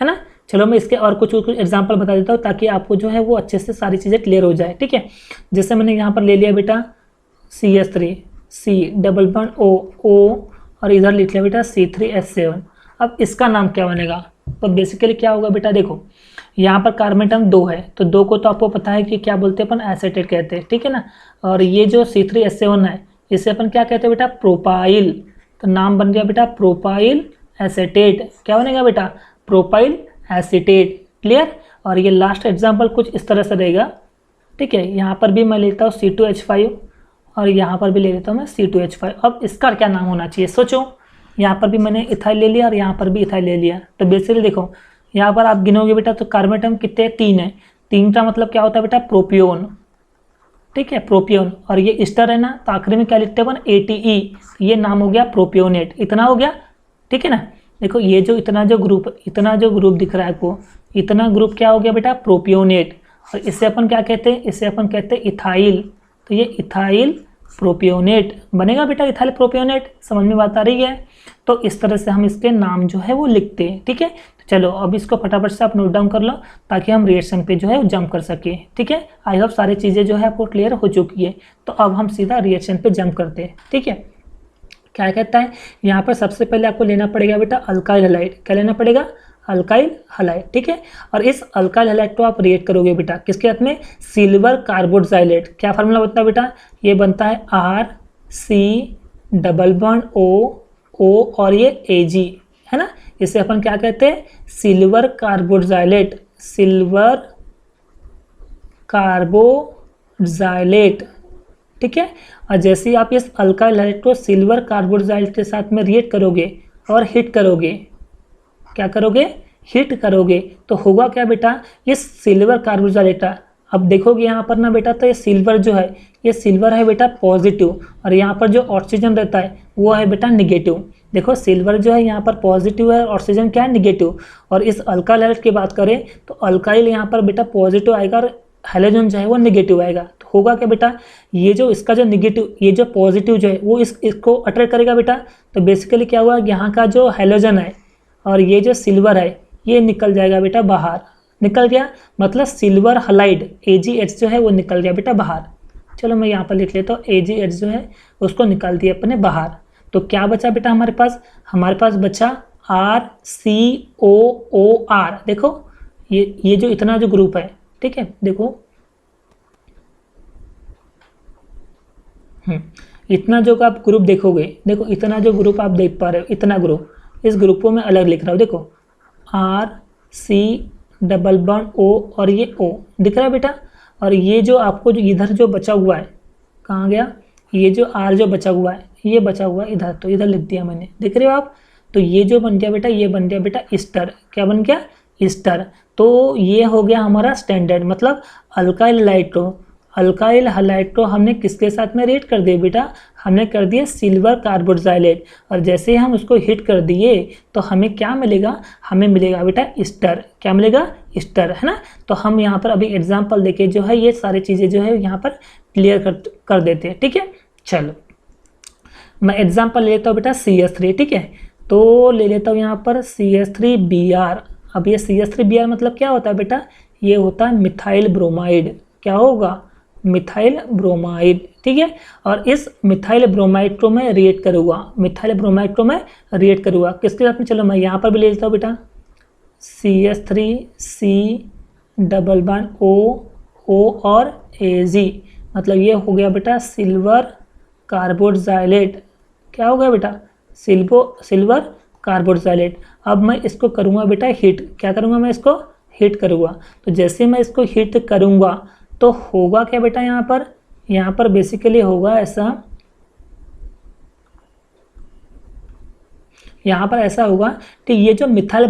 [SPEAKER 1] है ना। चलो मैं इसके और कुछ एग्जांपल बता देता हूँ ताकि आपको जो है वो अच्छे से सारी चीज़ें क्लियर हो जाए, ठीक है। जैसे मैंने यहाँ पर ले लिया बेटा CS3 C11O और इधर लिख लिया बेटा C3H7। अब इसका नाम क्या बनेगा? तो बेसिकली क्या होगा बेटा, देखो यहाँ पर कार्बन एटम 2 है तो 2 को तो आपको पता है कि क्या बोलते हैं अपन? एसेटेट कहते हैं, ठीक है ना। और ये जो C3H7 है इसे अपन क्या कहते हैं बेटा? प्रोपाइल। तो नाम बन गया बेटा प्रोपाइल एसेटेट। क्या बनेगा बेटा? Propyl acetate. क्लियर। और ये लास्ट एग्जाम्पल कुछ इस तरह से रहेगा, ठीक है। यहाँ पर भी मैं लेता हूँ C2H5 और यहाँ पर भी ले लेता हूँ मैं C2H5। अब इसका क्या नाम होना चाहिए? सोचो, यहाँ पर भी मैंने इथाइल ले लिया और यहाँ पर भी इथाइल ले लिया। तो बेसिकली देखो यहाँ पर आप गिनोगे बेटा तो कार्बन एटम कितने? 3 है। 3 का मतलब क्या होता है बेटा? प्रोपियोन, ठीक है, प्रोपियोन। और ये ईस्टर है ना, तो आखिरी में क्या लिखते हैं अपन? ATE। ये नाम हो गया प्रोपियोनेट। इतना हो गया, ठीक है ना। देखो ये जो इतना जो ग्रुप दिख रहा है आपको, इतना ग्रुप क्या हो गया बेटा? प्रोपियोनेट। और इसे अपन क्या कहते हैं? इसे अपन कहते हैं इथाइल। तो ये इथाइल प्रोपियोनेट बनेगा बेटा, इथाइल प्रोपियोनेट। समझ में बात आ रही है? तो इस तरह से हम इसके नाम जो है वो लिखते हैं, ठीक है। तो चलो अब इसको फटाफट से आप नोट डाउन कर लो ताकि हम रिएक्शन पे जो है वो जंप कर सके, ठीक है। आई होप सारी चीज़ें जो है आपको क्लियर हो चुकी है। तो अब हम सीधा रिएक्शन पे जंप करते हैं, ठीक है। क्या कहता है यहाँ पर? सबसे पहले आपको लेना पड़ेगा बेटा अल्काइल हैलाइड। क्या लेना पड़ेगा? अल्काइल हैलाइड, ठीक है। और इस अल्काइल हैलाइड को आप रिएक्ट करोगे बेटा किसके साथ में? सिल्वर कार्बोक्साइलेट। क्या फार्मूला बनता है बेटा? ये बनता है RC≡O और ये Ag, है ना। इसे अपन क्या कहते हैं? सिल्वर कार्बोक्साइलेट। सिल्वर कार्बोक्साइलेट, ठीक है। और जैसे ही आप इस अल्काइल हैलाइड को सिल्वर कार्बोक्साइलेट के साथ में रिएक्ट करोगे और हिट करोगे, क्या करोगे? हिट करोगे, तो होगा क्या बेटा? इस सिल्वर कार्बोक्साइलेट अब देखोगे यहाँ पर ना बेटा, तो ये सिल्वर जो है, ये सिल्वर है बेटा पॉजिटिव, और यहाँ पर जो ऑक्सीजन रहता है वो है बेटा निगेटिव। देखो सिल्वर जो है यहाँ पर पॉजिटिव है, ऑक्सीजन क्या है निगेटिव। और इस अल्काइल हाइड्राइड की बात करें तो अल्काइल यहाँ पर बेटा पॉजिटिव आएगा और हैलोजन जो है वो निगेटिव आएगा। तो होगा क्या बेटा, ये जो इसका जो निगेटिव, ये जो पॉजिटिव जो है वो इसको अट्रैक्ट करेगा बेटा। तो बेसिकली क्या हुआ, यहाँ का जो हैलोजन है और ये जो सिल्वर है ये निकल जाएगा बेटा बाहर। निकल गया मतलब सिल्वर हलाइड AgH जो है वो निकल गया बेटा बाहर। चलो मैं यहाँ पर लिख लेता हूँ, AgH जो है उसको निकाल दिया अपने बाहर। तो क्या बचा बेटा हमारे पास बचा RCOOR। देखो ये जो इतना जो ग्रुप है, ठीक है, देखो इतना जो आप ग्रुप देखोगे, देखो इतना जो ग्रुप आप देख पा रहे हो, इतना ग्रुप, इस ग्रुपों में अलग लिख रहा हूँ। देखो RC⋯O और ये O दिख रहा है बेटा। और ये जो आपको जो इधर जो बचा हुआ है, कहाँ गया, ये जो R जो बचा हुआ है, ये बचा हुआ है इधर, तो इधर लिख दिया मैंने, देख रहे हो आप। तो ये जो बन गया बेटा, ये बन गया बेटा ईस्टर। क्या बन गया, ईस्टर। तो ये हो गया हमारा स्टैंडर्ड, मतलब अल्काइल हाइड्राइड को हमने किसके साथ में रेट कर दिया बेटा, हमने कर दिया सिल्वर कार्बोक्सिलेट। और जैसे हम उसको हिट कर दिए तो हमें क्या मिलेगा, हमें मिलेगा बेटा ईस्टर। क्या मिलेगा, ईस्टर, है ना। तो हम यहाँ पर अभी एग्जाम्पल देके जो है ये सारी चीज़ें जो है यहाँ पर क्लियर कर देते हैं, ठीक है। चलो मैं एग्जाम्पल ले लेता हूँ बेटा CH3, ठीक है। तो ले लेता हूँ यहाँ पर CH3Br। अब ये CH3Br मतलब क्या होता है बेटा, ये होता है मिथाइल ब्रोमाइड। क्या होगा, मिथाइल ब्रोमाइड, ठीक है। और इस मिथाइल ब्रोमाइड को मैं रिएक्ट करूँगा, किसके साथ में, चलो मैं यहाँ पर भी ले लेता हूँ बेटा CH3C⋯O और Ag, मतलब ये हो गया बेटा सिल्वर कार्बोक्सिलेट। क्या हो गया बेटा, सिल्वर कार्बोक्सिलेट। अब मैं इसको करूँगा बेटा हीट। क्या करूँगा, मैं इसको हीट करूँगा। तो जैसे मैं इसको हीट करूँगा तो होगा क्या बेटा, यहाँ पर बेसिकली होगा ऐसा, यहाँ पर ऐसा होगा कि ये जो मिथाइल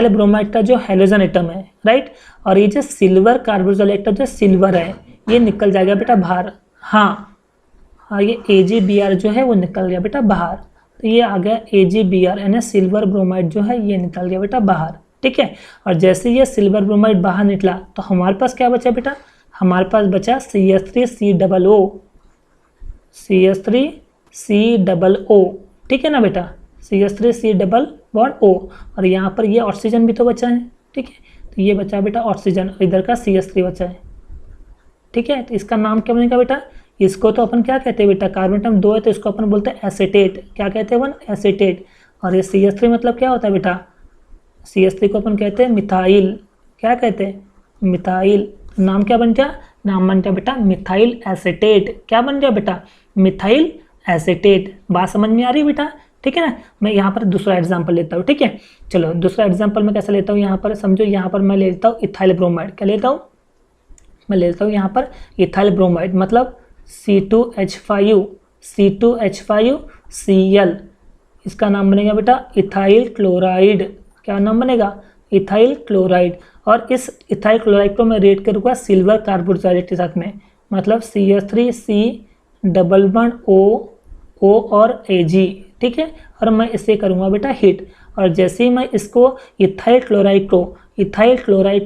[SPEAKER 1] ब्रोमाइड का जो हैलोजन एटम है, राइट, और ये जो सिल्वर कार्बोक्सिलेट का जो सिल्वर है ये निकल जाएगा बेटा बाहर। हाँ, ये AgBr जो है वो निकल गया बेटा बाहर। तो ये आ गया AgBr यानी सिल्वर ब्रोमाइड जो है ये निकल गया बेटा बाहर, ठीक है। और जैसे ये सिल्वर ब्रोमाइड बाहर निकला तो हमारे पास क्या बचा बेटा, हमारे पास बचा CH3COO, ठीक है ना बेटा, CH3C⋯O। और यहाँ पर ये ऑक्सीजन भी तो बचा है, ठीक है। तो ये बचा बेटा ऑक्सीजन, इधर का CH3 बचा है, ठीक है। तो इसका नाम क्या बनेगा बेटा, इसको तो अपन क्या कहते हैं बेटा, कार्बन एटम 2 है तो इसको अपन बोलते हैं एसीटेट। क्या कहते हैं अपन, एसीटेट। और ये CH3 मतलब क्या होता है बेटा, CH3 को अपन कहते हैं मिथाइल। क्या कहते हैं, मिथाइल। नाम क्या बन गया, नाम बन गया बेटा मिथाइल एसीटेट। क्या बन गया बेटा, मिथाइल एसीटेट। बात समझ में आ रही है बेटा, ठीक है ना। मैं यहाँ पर दूसरा एग्जांपल लेता हूँ, ठीक है। चलो दूसरा एग्जांपल मैं कैसे लेता हूँ, यहाँ पर समझो, यहाँ पर मैं लेता हूँ इथाइल ब्रोमाइड। क्या लेता हूँ, मैं लेता हूँ यहाँ पर इथाइल ब्रोमाइड, मतलब C2H5Cl। इसका नाम बनेगा बेटा इथाइल क्लोराइड। क्या नाम बनेगा, इथाइल क्लोराइड। और इस इथाइल क्लोराइड को मैं रेट करूँगा सिल्वर कार्बोक्सिलेट के साथ में, मतलब CH3C⋯O और Ag, ठीक है। और मैं इसे करूँगा बेटा हीट। और जैसे ही मैं इसको इथाइल क्लोराइड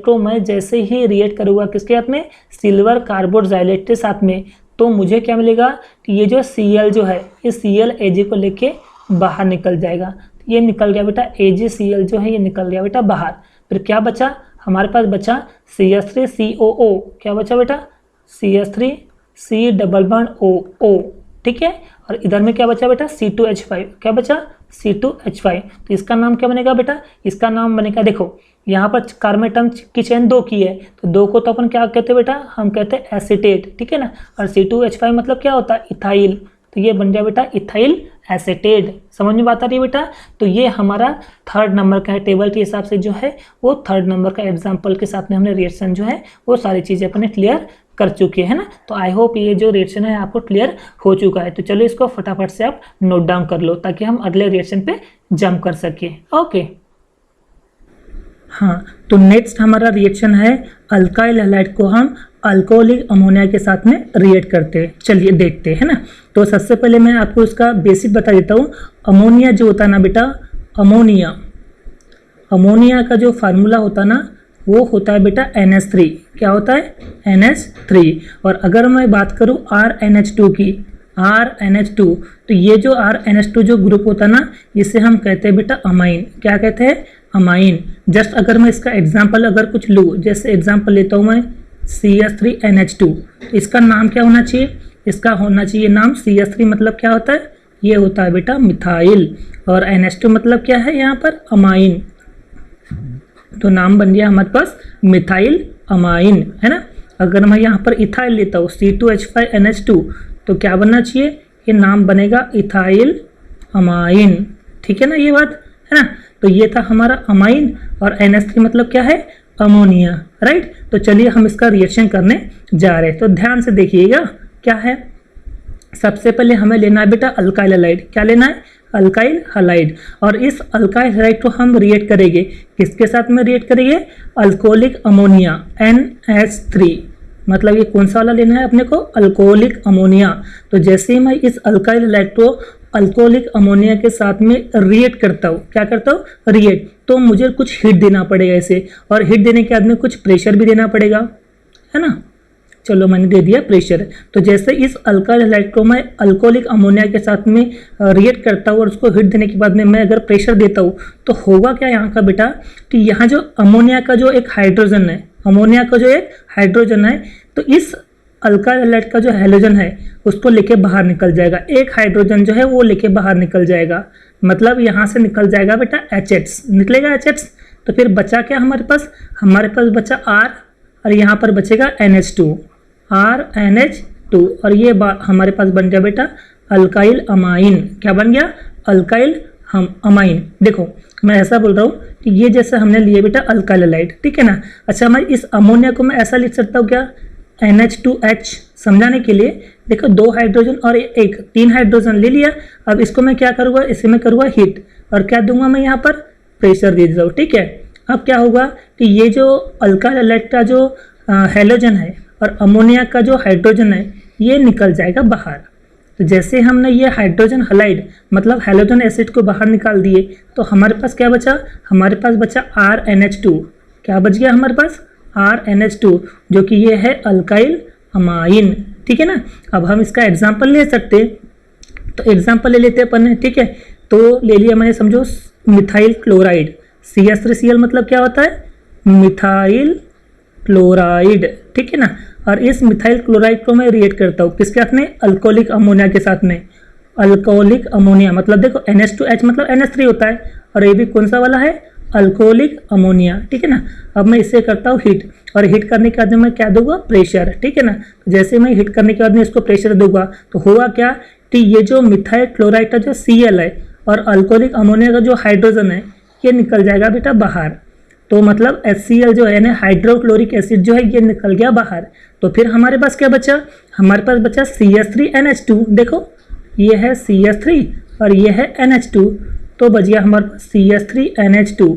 [SPEAKER 1] को मैं जैसे ही रिएक्ट करूँगा किसके साथ में, सिल्वर कार्बोक्सिलेट के साथ में, तो मुझे क्या मिलेगा कि ये जो Cl जो है, ये Cl Ag को लेके बाहर निकल जाएगा। ये निकल गया बेटा AgCl जो है ये निकल गया बेटा बाहर। फिर क्या बचा, हमारे पास बचा CH3COO। क्या बचा बेटा, CH3C⋯O, ठीक है। और इधर में क्या बचा बेटा, C2H5। क्या बचा, C2H5। तो इसका नाम क्या बनेगा बेटा, इसका नाम बनेगा, देखो यहाँ पर कार्बन एटम की चेन 2 की है तो 2 को तो अपन क्या कहते हैं बेटा, हम कहते हैं एसीटेट, ठीक है ना। और C2H5 मतलब क्या होता है, इथाइल। तो ये बन गया बेटा इथाइल एसीटेट। समझ में बात आ रही है बेटा। तो ये हमारा 3rd नंबर का है, टेबल के हिसाब से जो है वो 3rd नंबर का एग्जाम्पल के साथ में हमने रिएक्शन जो है वो सारी चीज़ें अपने क्लियर कर चुके हैं ना। तो आई होप ये जो रिएक्शन है आपको क्लियर हो चुका है। तो चलो इसको फटाफट से आप नोट डाउन कर लो ताकि हम अगले रिएक्शन पे जंप कर सके। ओके, हाँ, तो नेक्स्ट हमारा रिएक्शन है अल्काइल हैलाइड को हम अल्कोहलिक अमोनिया के साथ में रिएक्ट करते हैं। चलिए देखते हैं ना। तो सबसे पहले मैं आपको इसका बेसिक बता देता हूँ। अमोनिया जो होता है ना बेटा, अमोनिया का जो फार्मूला होता है ना वो होता है बेटा NH3। क्या होता है? NH3। और अगर मैं बात करूँ RNH2 की, RNH2, तो ये जो RNH2 जो ग्रुप होता है ना इसे हम कहते हैं बेटा अमाइन। क्या कहते हैं? अमाइन। जस्ट अगर मैं इसका एग्जाम्पल अगर कुछ लूँ, जैसे एग्जाम्पल लेता हूँ मैं CH3NH2, तो इसका नाम क्या होना चाहिए? इसका होना चाहिए नाम CH3, मतलब क्या होता है? ये होता है बेटा मिथाइल। और NH2 मतलब क्या है यहाँ पर? अमाइन। तो नाम बन गया हमारे पास मिथाइल अमाइन, है ना। अगर मैं यहाँ पर इथाइल लेता हूँ C2H5NH2, तो क्या बनना चाहिए? ये नाम बनेगा इथाइल अमाइन। ठीक है ना, ये बात है ना। तो ये था हमारा अमाइन और NH3 मतलब क्या है? Ammonia, right. तो चलिए हम इसका रिएक्शन करने जा रहे हैं। तो ध्यान से देखिएगा क्या है। सबसे पहले हमें लेना है बेटा अल्काइल हैलाइड। क्या लेना है? Alkyl halide. और इस अल्काइल हैलाइड को हम रिएक्ट करेंगे, किसके साथ में रिएक्ट करेंगे? Alcoholic ammonia NH3। मतलब ये कौन सा वाला लेना है अपने को? Alcoholic ammonia. तो जैसे ही मैं इस अल्काइल हैलाइड को अल्कोहलिक अमोनिया के साथ में रिएक्ट करता हूँ, क्या करता हूँ? रिएक्ट, तो मुझे कुछ हीट देना पड़ेगा इसे, और हीट देने के बाद में कुछ प्रेशर भी देना पड़ेगा, है ना। चलो मैंने दे दिया प्रेशर। तो जैसे इस अल्काइल हैलाइड को मैं अल्कोहलिक अमोनिया के साथ में रिएक्ट करता हूँ और उसको हीट देने के बाद में मैं अगर प्रेशर देता हूँ, तो होगा क्या यहाँ का बेटा कि यहाँ जो अमोनिया का जो एक हाइड्रोजन है, अमोनिया का जो एक हाइड्रोजन है, तो इस अल्काइल हैलाइड का जो हैलोजन है उसको लेके बाहर निकल जाएगा। एक हाइड्रोजन जो है वो लेके बाहर निकल जाएगा, मतलब यहाँ से निकल जाएगा बेटा HH, निकलेगा HH। तो फिर बचा क्या हमारे पास? हमारे पास बचा R, और यहाँ पर बचेगा NH2, RNH2, और ये हमारे पास बन गया बेटा अल्काइल अमाइन। क्या बन गया? Alkyl amine. देखो मैं ऐसा बोल रहा हूँ कि ये जैसे हमने लिए बेटा अल्काइल हैलाइड, ठीक है ना। अच्छा, मैं इस अमोनिया को मैं ऐसा लिख सकता हूँ क्या? NH2H, समझाने के लिए। देखो 2 हाइड्रोजन और एक 3 हाइड्रोजन ले लिया। अब इसको मैं क्या करूँगा? इसे मैं करूँगा हीट, और क्या दूंगा मैं यहाँ पर? प्रेशर दे देता हूँ, ठीक है। अब क्या होगा कि ये जो अल्काइल हैलाइड का जो हैलोजन है और अमोनिया का जो हाइड्रोजन है ये निकल जाएगा बाहर। तो जैसे हमने ये हाइड्रोजन हैलाइड मतलब हैलोजन एसिड को बाहर निकाल दिए, तो हमारे पास क्या बचा? हमारे पास बचा RNH2। क्या बच गया हमारे पास? RNH2, जो कि ये है अल्काइल अमाइन, ठीक है ना। अब हम इसका एग्जाम्पल ले सकते हैं, तो एग्जाम्पल ले लेते हैं अपन, ठीक है। तो ले लिया मैंने, समझो मिथाइल क्लोराइड, CH3Cl मतलब क्या होता है? मिथाइल क्लोराइड, ठीक है ना। और इस मिथाइल क्लोराइड को मैं रिएक्ट करता हूँ किसके साथ में? अल्कोहलिक अमोनिया के साथ में। अल्कोहलिक अमोनिया मतलब देखो NH2H मतलब NH3 होता है, और ये भी कौन सा वाला है? अल्कोहलिक अमोनिया, ठीक है ना। अब मैं इससे करता हूँ हीट, और हीट करने के बाद में मैं क्या दूंगा? प्रेशर, ठीक है ना। जैसे मैं हीट करने के बाद में इसको प्रेशर दूंगा, तो होगा क्या कि ये जो मिथाइल क्लोराइड का जो Cl है और अल्कोहलिक अमोनिया का जो हाइड्रोजन है ये निकल जाएगा बेटा बाहर। तो मतलब HCl जो है ना, हाइड्रोक्लोरिक एसिड जो है ये निकल गया बाहर। तो फिर हमारे पास क्या बचा? हमारे पास बचा CH3NH2। देखो ये है CH3 और ये है NH2, तो बच गया हमारे पास CH3NH2।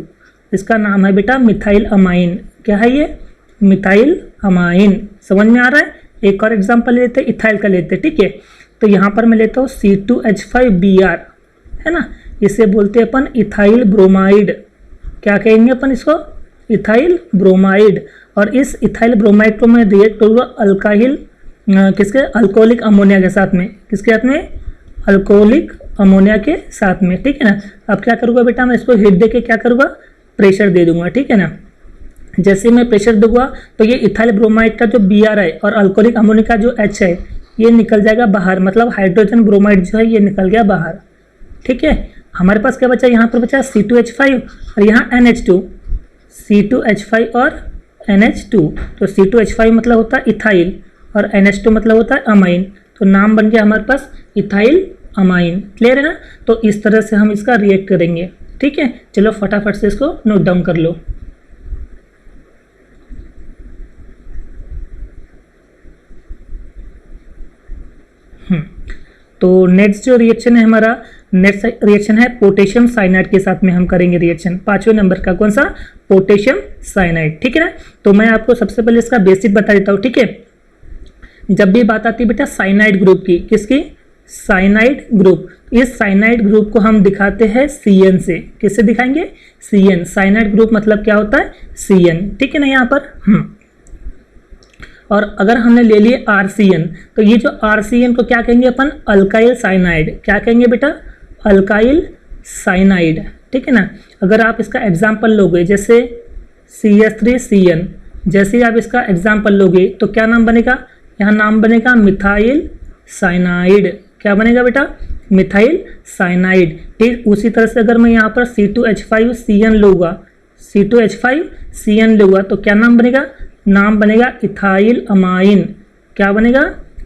[SPEAKER 1] इसका नाम है बेटा मिथाइल अमाइन। क्या है ये? Methyl amine. समझ में आ रहा है? एक और एग्जांपल लेते हैं, इथाइल का लेते हैं, ठीक है। तो यहाँ पर मैं लेता हूँ C2H5Br, है ना। इसे बोलते हैं अपन इथाइल ब्रोमाइड। क्या कहेंगे अपन इसको? Ethyl bromide. और इस इथाइल ब्रोमाइड को मैं रिएक्ट करूँगा अल्काइल किसके? अल्कोहलिक अमोनिया के साथ में। किसके साथ में? अल्कोहलिक अमोनिया के साथ में, ठीक है ना। अब क्या करूँगा बेटा? मैं इसको हीट दे के क्या करूँगा? प्रेशर दे दूंगा, ठीक है ना। जैसे मैं प्रेशर दूंगा तो ये इथाइल ब्रोमाइड का जो Br है और अल्कोहलिक अमोनिया का जो H है ये निकल जाएगा बाहर, मतलब हाइड्रोजन ब्रोमाइड जो है ये निकल गया बाहर, ठीक है। हमारे पास क्या बचा? यहाँ पर बचा C2H5 और यहाँ NH2, C2H5 और NH2। तो C2H5 मतलब होता है इथाइल और NH2 मतलब होता है अमाइन। तो नाम बन गया हमारे पास इथाइल अमाइन। क्लियर है ना। तो इस तरह से हम इसका रिएक्ट करेंगे, ठीक है। चलो फटाफट से इसको नोट डाउन कर लो। तो नेक्स्ट जो रिएक्शन है हमारा नेक्स्ट रिएक्शन है पोटेशियम साइनाइड के साथ में हम करेंगे रिएक्शन, 5वें नंबर का कौन सा, पोटेशियम साइनाइड, ठीक है ना। तो मैं आपको सबसे पहले इसका बेसिक बता देता हूँ, ठीक है। जब भी बात आती है बेटा साइनाइड ग्रुप की, किसकी, साइनाइड ग्रुप, इस साइनाइड ग्रुप को हम दिखाते हैं Cn से, किससे दिखाएंगे, Cn, साइनाइड ग्रुप मतलब क्या होता है, Cn, ठीक है ना यहाँ पर। और अगर हमने ले लिए RCN, तो ये जो RCN को क्या कहेंगे अपन, अल्काइल साइनाइड, क्या कहेंगे बेटा, अल्काइल साइनाइड, ठीक है ना। अगर आप इसका एग्जाम्पल लोगे जैसे CH3CN, जैसे आप इसका एग्जाम्पल लोगे तो क्या नाम बनेगा, यहाँ नाम बनेगा मिथाइल साइनाइड, क्या बनेगा बेटा, मिथाइल साइनाइड। ठीक उसी तरह से अगर मैं यहाँ पर C2H5CN लूँगा, C2H5CN लूँगा तो क्या नाम बनेगा, नाम बनेगा इथाइल अमाइन, क्या बनेगा,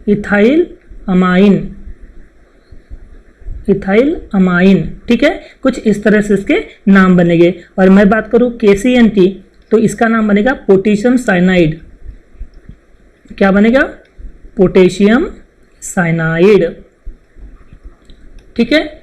[SPEAKER 1] इथाइल अमाइन, इथाइल अमाइन, ठीक है। कुछ इस तरह से इसके नाम बनेंगे। और मैं बात करूँ KCN की, तो इसका नाम बनेगा पोटेशियम साइनाइड, क्या बनेगा, पोटेशियम साइनाइड, ठीक है।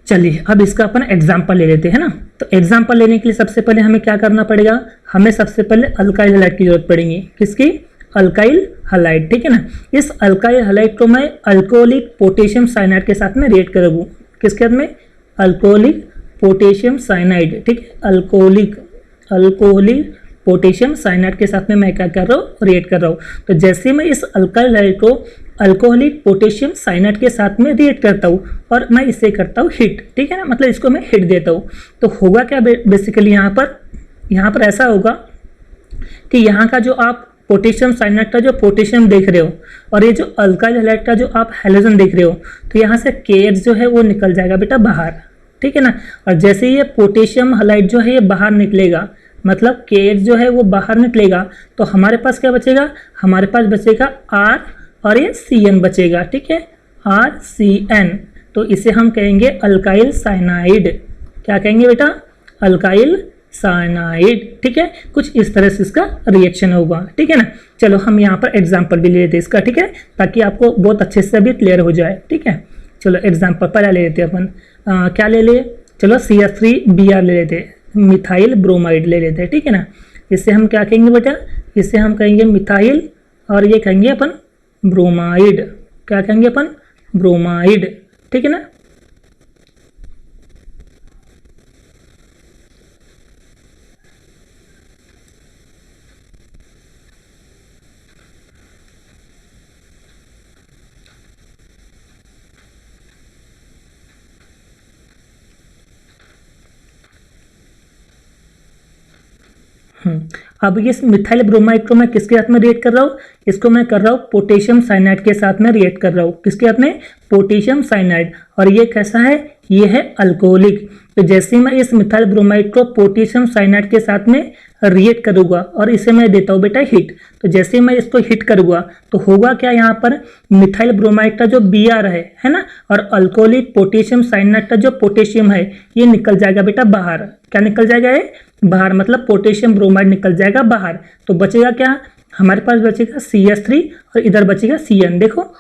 [SPEAKER 1] चलिए अब इसका अपन एग्जाम्पल ले लेते हैं ना। तो एग्जाम्पल लेने के लिए सबसे पहले हमें क्या करना पड़ेगा, हमें सबसे पहले अल्काइल हैलाइड की जरूरत पड़ेगी, किसकी, अल्काइल हैलाइड, ठीक है ना। इस अल्काइल हैलाइड को मैं अल्कोहलिक पोटेशियम साइनाइड के साथ में रिएक्ट करूँ, किसके साथ में, अल्कोहलिक पोटेशियम साइनाइड, ठीक है, अल्कोहलिक पोटेशियम साइनाइड के साथ में मैं क्या कर रहा हूँ, रिएक्ट कर रहा हूँ। तो जैसे मैं इस अल्काइल हैलाइड को अल्कोहलिक पोटेशियम साइनाइड के साथ में रिएक्ट करता हूँ और मैं इसे करता हूँ हिट, ठीक है ना, मतलब इसको मैं हिट देता हूँ, तो होगा क्या बेसिकली यहाँ पर ऐसा होगा कि यहाँ का जो आप पोटेशियम साइनाइड का जो पोटेशियम देख रहे हो और ये जो अल्काइल हैलाइड का जो आप हैलोजन देख रहे हो, तो यहाँ से KH जो है वो निकल जाएगा बेटा बाहर, ठीक है ना। और जैसे ये पोटेशियम हैलाइड जो है ये बाहर निकलेगा, मतलब KH जो है वो बाहर निकलेगा, तो हमारे पास क्या बचेगा, हमारे पास बचेगा R और ये CN बचेगा, ठीक है, RCN। तो इसे हम कहेंगे अल्काइल साइनाइड, क्या कहेंगे बेटा, अल्काइल साइनाइड, ठीक है। कुछ इस तरह से इसका रिएक्शन होगा, ठीक है ना। चलो हम यहाँ पर एग्जाम्पल भी ले लेते हैं इसका, ठीक है, ताकि आपको बहुत अच्छे से अभी क्लियर हो जाए, ठीक है। चलो एग्जाम्पल पहला ले लेते हैं अपन, क्या ले ले, चलो CH3Br ले लेते हैं, मिथाइल ब्रोमाइड ले लेते हैं, ठीक है ना। इससे हम क्या कहेंगे बेटा, इससे हम कहेंगे मिथाइल और ये कहेंगे अपन ब्रोमाइड, क्या कहेंगे अपन, ब्रोमाइड, ठीक है ना। अब ये मिथाइल ब्रोमाइड को मैं किसके साथ में रिएक्ट कर रहा हूँ, इसको मैं कर रहा हूँ पोटेशियम साइनाइड के साथ में रिएक्ट कर रहा हूँ, किसके साथ में, पोटेशियम साइनाइड। और ये कैसा है, ये है अल्कोहलिक। तो जैसे मैं इस मिथाइल ब्रोमाइड को पोटेशियम साइनाइड के साथ में रिएक्ट करूँगा और इसे मैं देता हूँ बेटा हिट, तो जैसे मैं इसको हिट करूँगा तो होगा क्या, यहाँ पर मिथाइल ब्रोमाइड का जो Br है ना, और अल्कोहलिक पोटेशियम साइनाइड का जो पोटेशियम है ये निकल जाएगा बेटा बाहर, क्या निकल जाएगा, ये बाहर, मतलब पोटेशियम ब्रोमाइड निकल जाएगा बाहर। तो बचेगा क्या, हमारे पास बचेगा CH3 और इधर बचेगा CN, देखो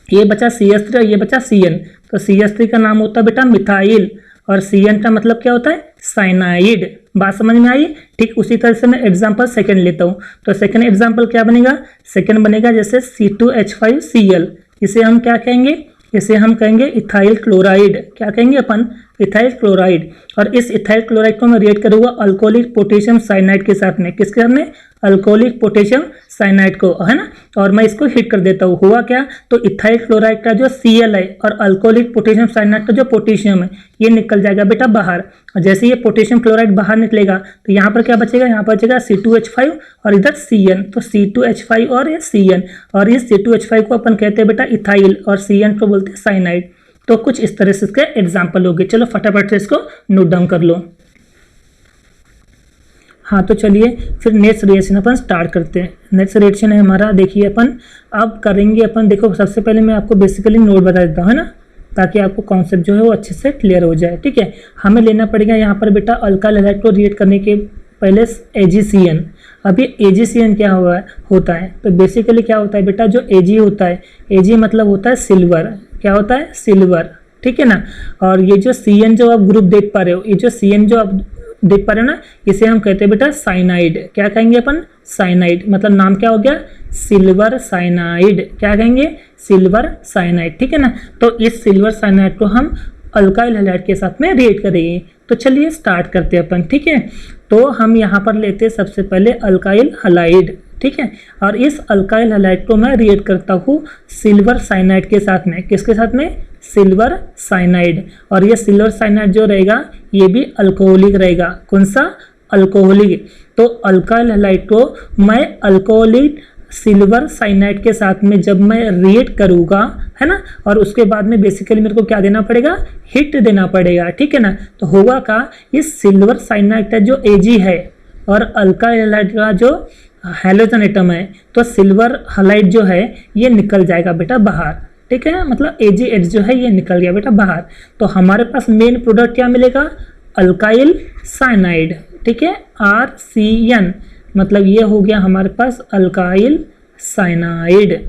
[SPEAKER 1] ये बचा CH3 और ये बचा CN। तो CH3 का नाम होता है बेटा मिथाइल और CN का मतलब क्या होता है, साइनाइड। बात समझ में आई। ठीक उसी तरह से मैं एग्जांपल सेकंड लेता हूँ, तो सेकंड एग्जांपल क्या बनेगा, सेकंड बनेगा जैसे C2H5Cl, इसे हम क्या कहेंगे, इसे हम कहेंगे इथाइल क्लोराइड, क्या कहेंगे अपन, इथाइल क्लोराइड। और इस इथाइल क्लोराइड को मैं रिएक्ट करूँगा अल्कोहलिक पोटेशियम साइनाइड के साथ में, किसके साथ में, अल्कोहलिक पोटेशियम साइनाइड को, है ना। और मैं इसको हिट कर देता हूँ, हुआ क्या, तो इथाइल क्लोराइड का जो Cl है और अल्कोहलिक पोटेशियम साइनाइड का जो पोटेशियम है ये निकल जाएगा बेटा बाहर। और जैसे ये पोटेशियम क्लोराइड बाहर निकलेगा तो यहाँ पर क्या बचेगा, यहाँ पर बचेगा C2H5 और इधर Cn, तो C2H5 और ये Cn, और इस C2H5 को अपन कहते हैं बेटा इथाइल और Cn को बोलते हैं साइनाइड। तो कुछ इस तरह से इसके एग्जाम्पल हो गए। चलो फटाफट से इसको नोट डाउन कर लो। हाँ तो चलिए फिर नेक्स्ट रिएक्शन अपन स्टार्ट करते हैं। नेक्स्ट रिएक्शन है हमारा, देखिए अपन अब करेंगे अपन, देखो सबसे पहले मैं आपको बेसिकली नोट बता देता हूँ, है ना, ताकि आपको कॉन्सेप्ट जो है वो अच्छे से क्लियर हो जाए। ठीक है, हमें लेना पड़ेगा यहाँ पर बेटा अल्काइल हैलाइड को रिएक्ट करने के पहले AgCN। अब ये AgCN क्या होता है, तो बेसिकली क्या होता है बेटा, जो Ag होता है, Ag मतलब होता है सिल्वर, क्या होता है, सिल्वर, ठीक है ना। और ये जो CN जो आप ग्रुप देख पा रहे हो, ये जो CN जो आप देख पा रहे हो ना, इसे हम कहते हैं बेटा साइनाइड। क्या कहेंगे अपन? साइनाइड। मतलब नाम क्या हो गया? Silver cyanide. क्या कहेंगे? Silver cyanide. ठीक है ना। तो इस सिल्वर साइनाइड को हम अल्काइल हैलाइड के साथ में रिएक्ट करेंगे। तो चलिए स्टार्ट करते हैं अपन। ठीक है, तो हम यहाँ पर लेते हैं सबसे पहले अल्काइल हैलाइड। ठीक है, और इस अल्काइल हैलाइड को मैं रिएक्ट करता हूँ सिल्वर साइनाइड के साथ में। किसके साथ में? Silver cyanide. और ये सिल्वर साइनाइड जो रहेगा ये भी अल्कोहलिक रहेगा। कौन सा? अल्कोहलिक। तो अल्काइल हैलाइड को मैं अल्कोहलिक सिल्वर साइनाइड के साथ में जब मैं रिएक्ट करूँगा, है ना, और उसके बाद में बेसिकली मेरे को क्या देना पड़ेगा? हिट देना पड़ेगा। ठीक है ना। तो होगा का इस सिल्वर साइनाइड का जो Ag है और अल्काइल हैलाइड का जो हैलोजन एटम है, तो सिल्वर हैलाइड जो है ये निकल जाएगा बेटा बाहर। ठीक है, मतलब AgH जो है ये निकल गया बेटा बाहर। तो हमारे पास मेन प्रोडक्ट क्या मिलेगा? Alkyl cyanide. ठीक है, RCN, मतलब ये हो गया हमारे पास अल्काइल साइनाइड।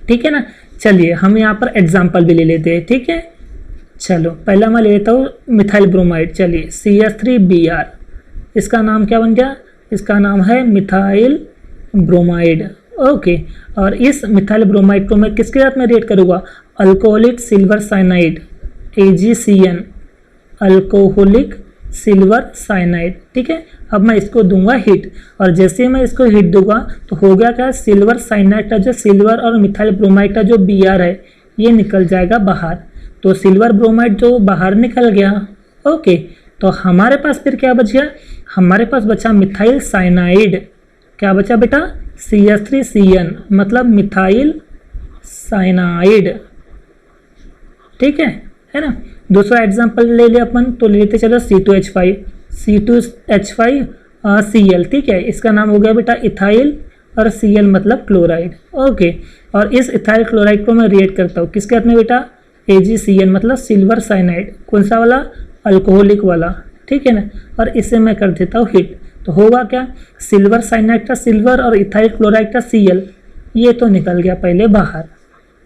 [SPEAKER 1] ठीक है ना। चलिए हम यहाँ पर एग्जाम्पल भी ले लेते हैं। ठीक है, चलो पहला मैं ले लेता हूँ मिथाइल ब्रोमाइड। चलिए CH3Br, इसका नाम क्या बन गया? इसका नाम है मिथाइल ब्रोमाइड। ओके, और इस मिथाइल ब्रोमाइड को मैं किसके साथ में रिएक्ट करूँगा? Alcoholic silver cyanide, AgCN, alcoholic silver cyanide. ठीक है, अब मैं इसको दूंगा हिट, और जैसे ही मैं इसको हिट दूंगा तो हो गया क्या? सिल्वर साइनाइड का जो सिल्वर और मिथाइल ब्रोमाइड का जो Br है ये निकल जाएगा बाहर। तो सिल्वर ब्रोमाइड जो बाहर निकल गया। ओके, तो हमारे पास फिर क्या बच गया? हमारे पास बचा मिथाइल साइनाइड। क्या बचा बेटा? CH3CN, मतलब मिथाइल साइनाइड। ठीक है ना। दूसरा एग्जांपल ले लिया अपन, तो ले लेते चलो C2H5, C2H5Cl। ठीक है, इसका नाम हो गया बेटा इथाइल, और Cl मतलब क्लोराइड। ओके, और इस इथाइल क्लोराइड को मैं रिएक्ट करता हूँ किसके साथ में बेटा? AgCN, मतलब सिल्वर साइनाइड। कौन सा वाला? अल्कोहलिक वाला। ठीक है ना। और इसे मैं कर देता हूँ हिट, तो होगा क्या? सिल्वर साइनाइड का सिल्वर और इथाइल क्लोराइड का Cl ये तो निकल गया पहले बाहर।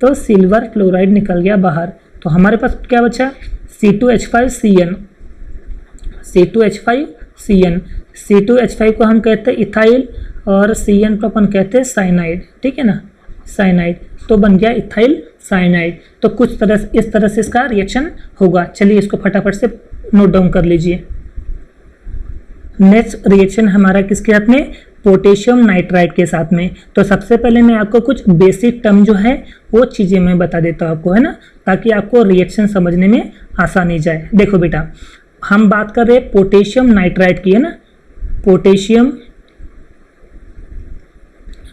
[SPEAKER 1] तो सिल्वर क्लोराइड निकल गया बाहर। तो हमारे पास क्या बचा? C2H5CN, C2H5CN। C2H5 को हम कहते हैं इथाइल, और CN को अपन कहते हैं साइनाइड। ठीक है ना, साइनाइड। तो बन गया इथाइल साइनाइड। तो कुछ तरह इस तरह से इसका रिएक्शन होगा। चलिए इसको फटाफट से नोट डाउन कर लीजिए। नेक्स्ट रिएक्शन हमारा किसके साथ में? पोटेशियम नाइट्राइड के साथ में। तो सबसे पहले मैं आपको कुछ बेसिक टर्म जो है वो चीज़ें मैं बता देता हूँ आपको, है ना, ताकि आपको रिएक्शन समझने में आसानी जाए। देखो बेटा, हम बात कर रहे हैं पोटेशियम नाइट्राइड की, है ना, पोटेशियम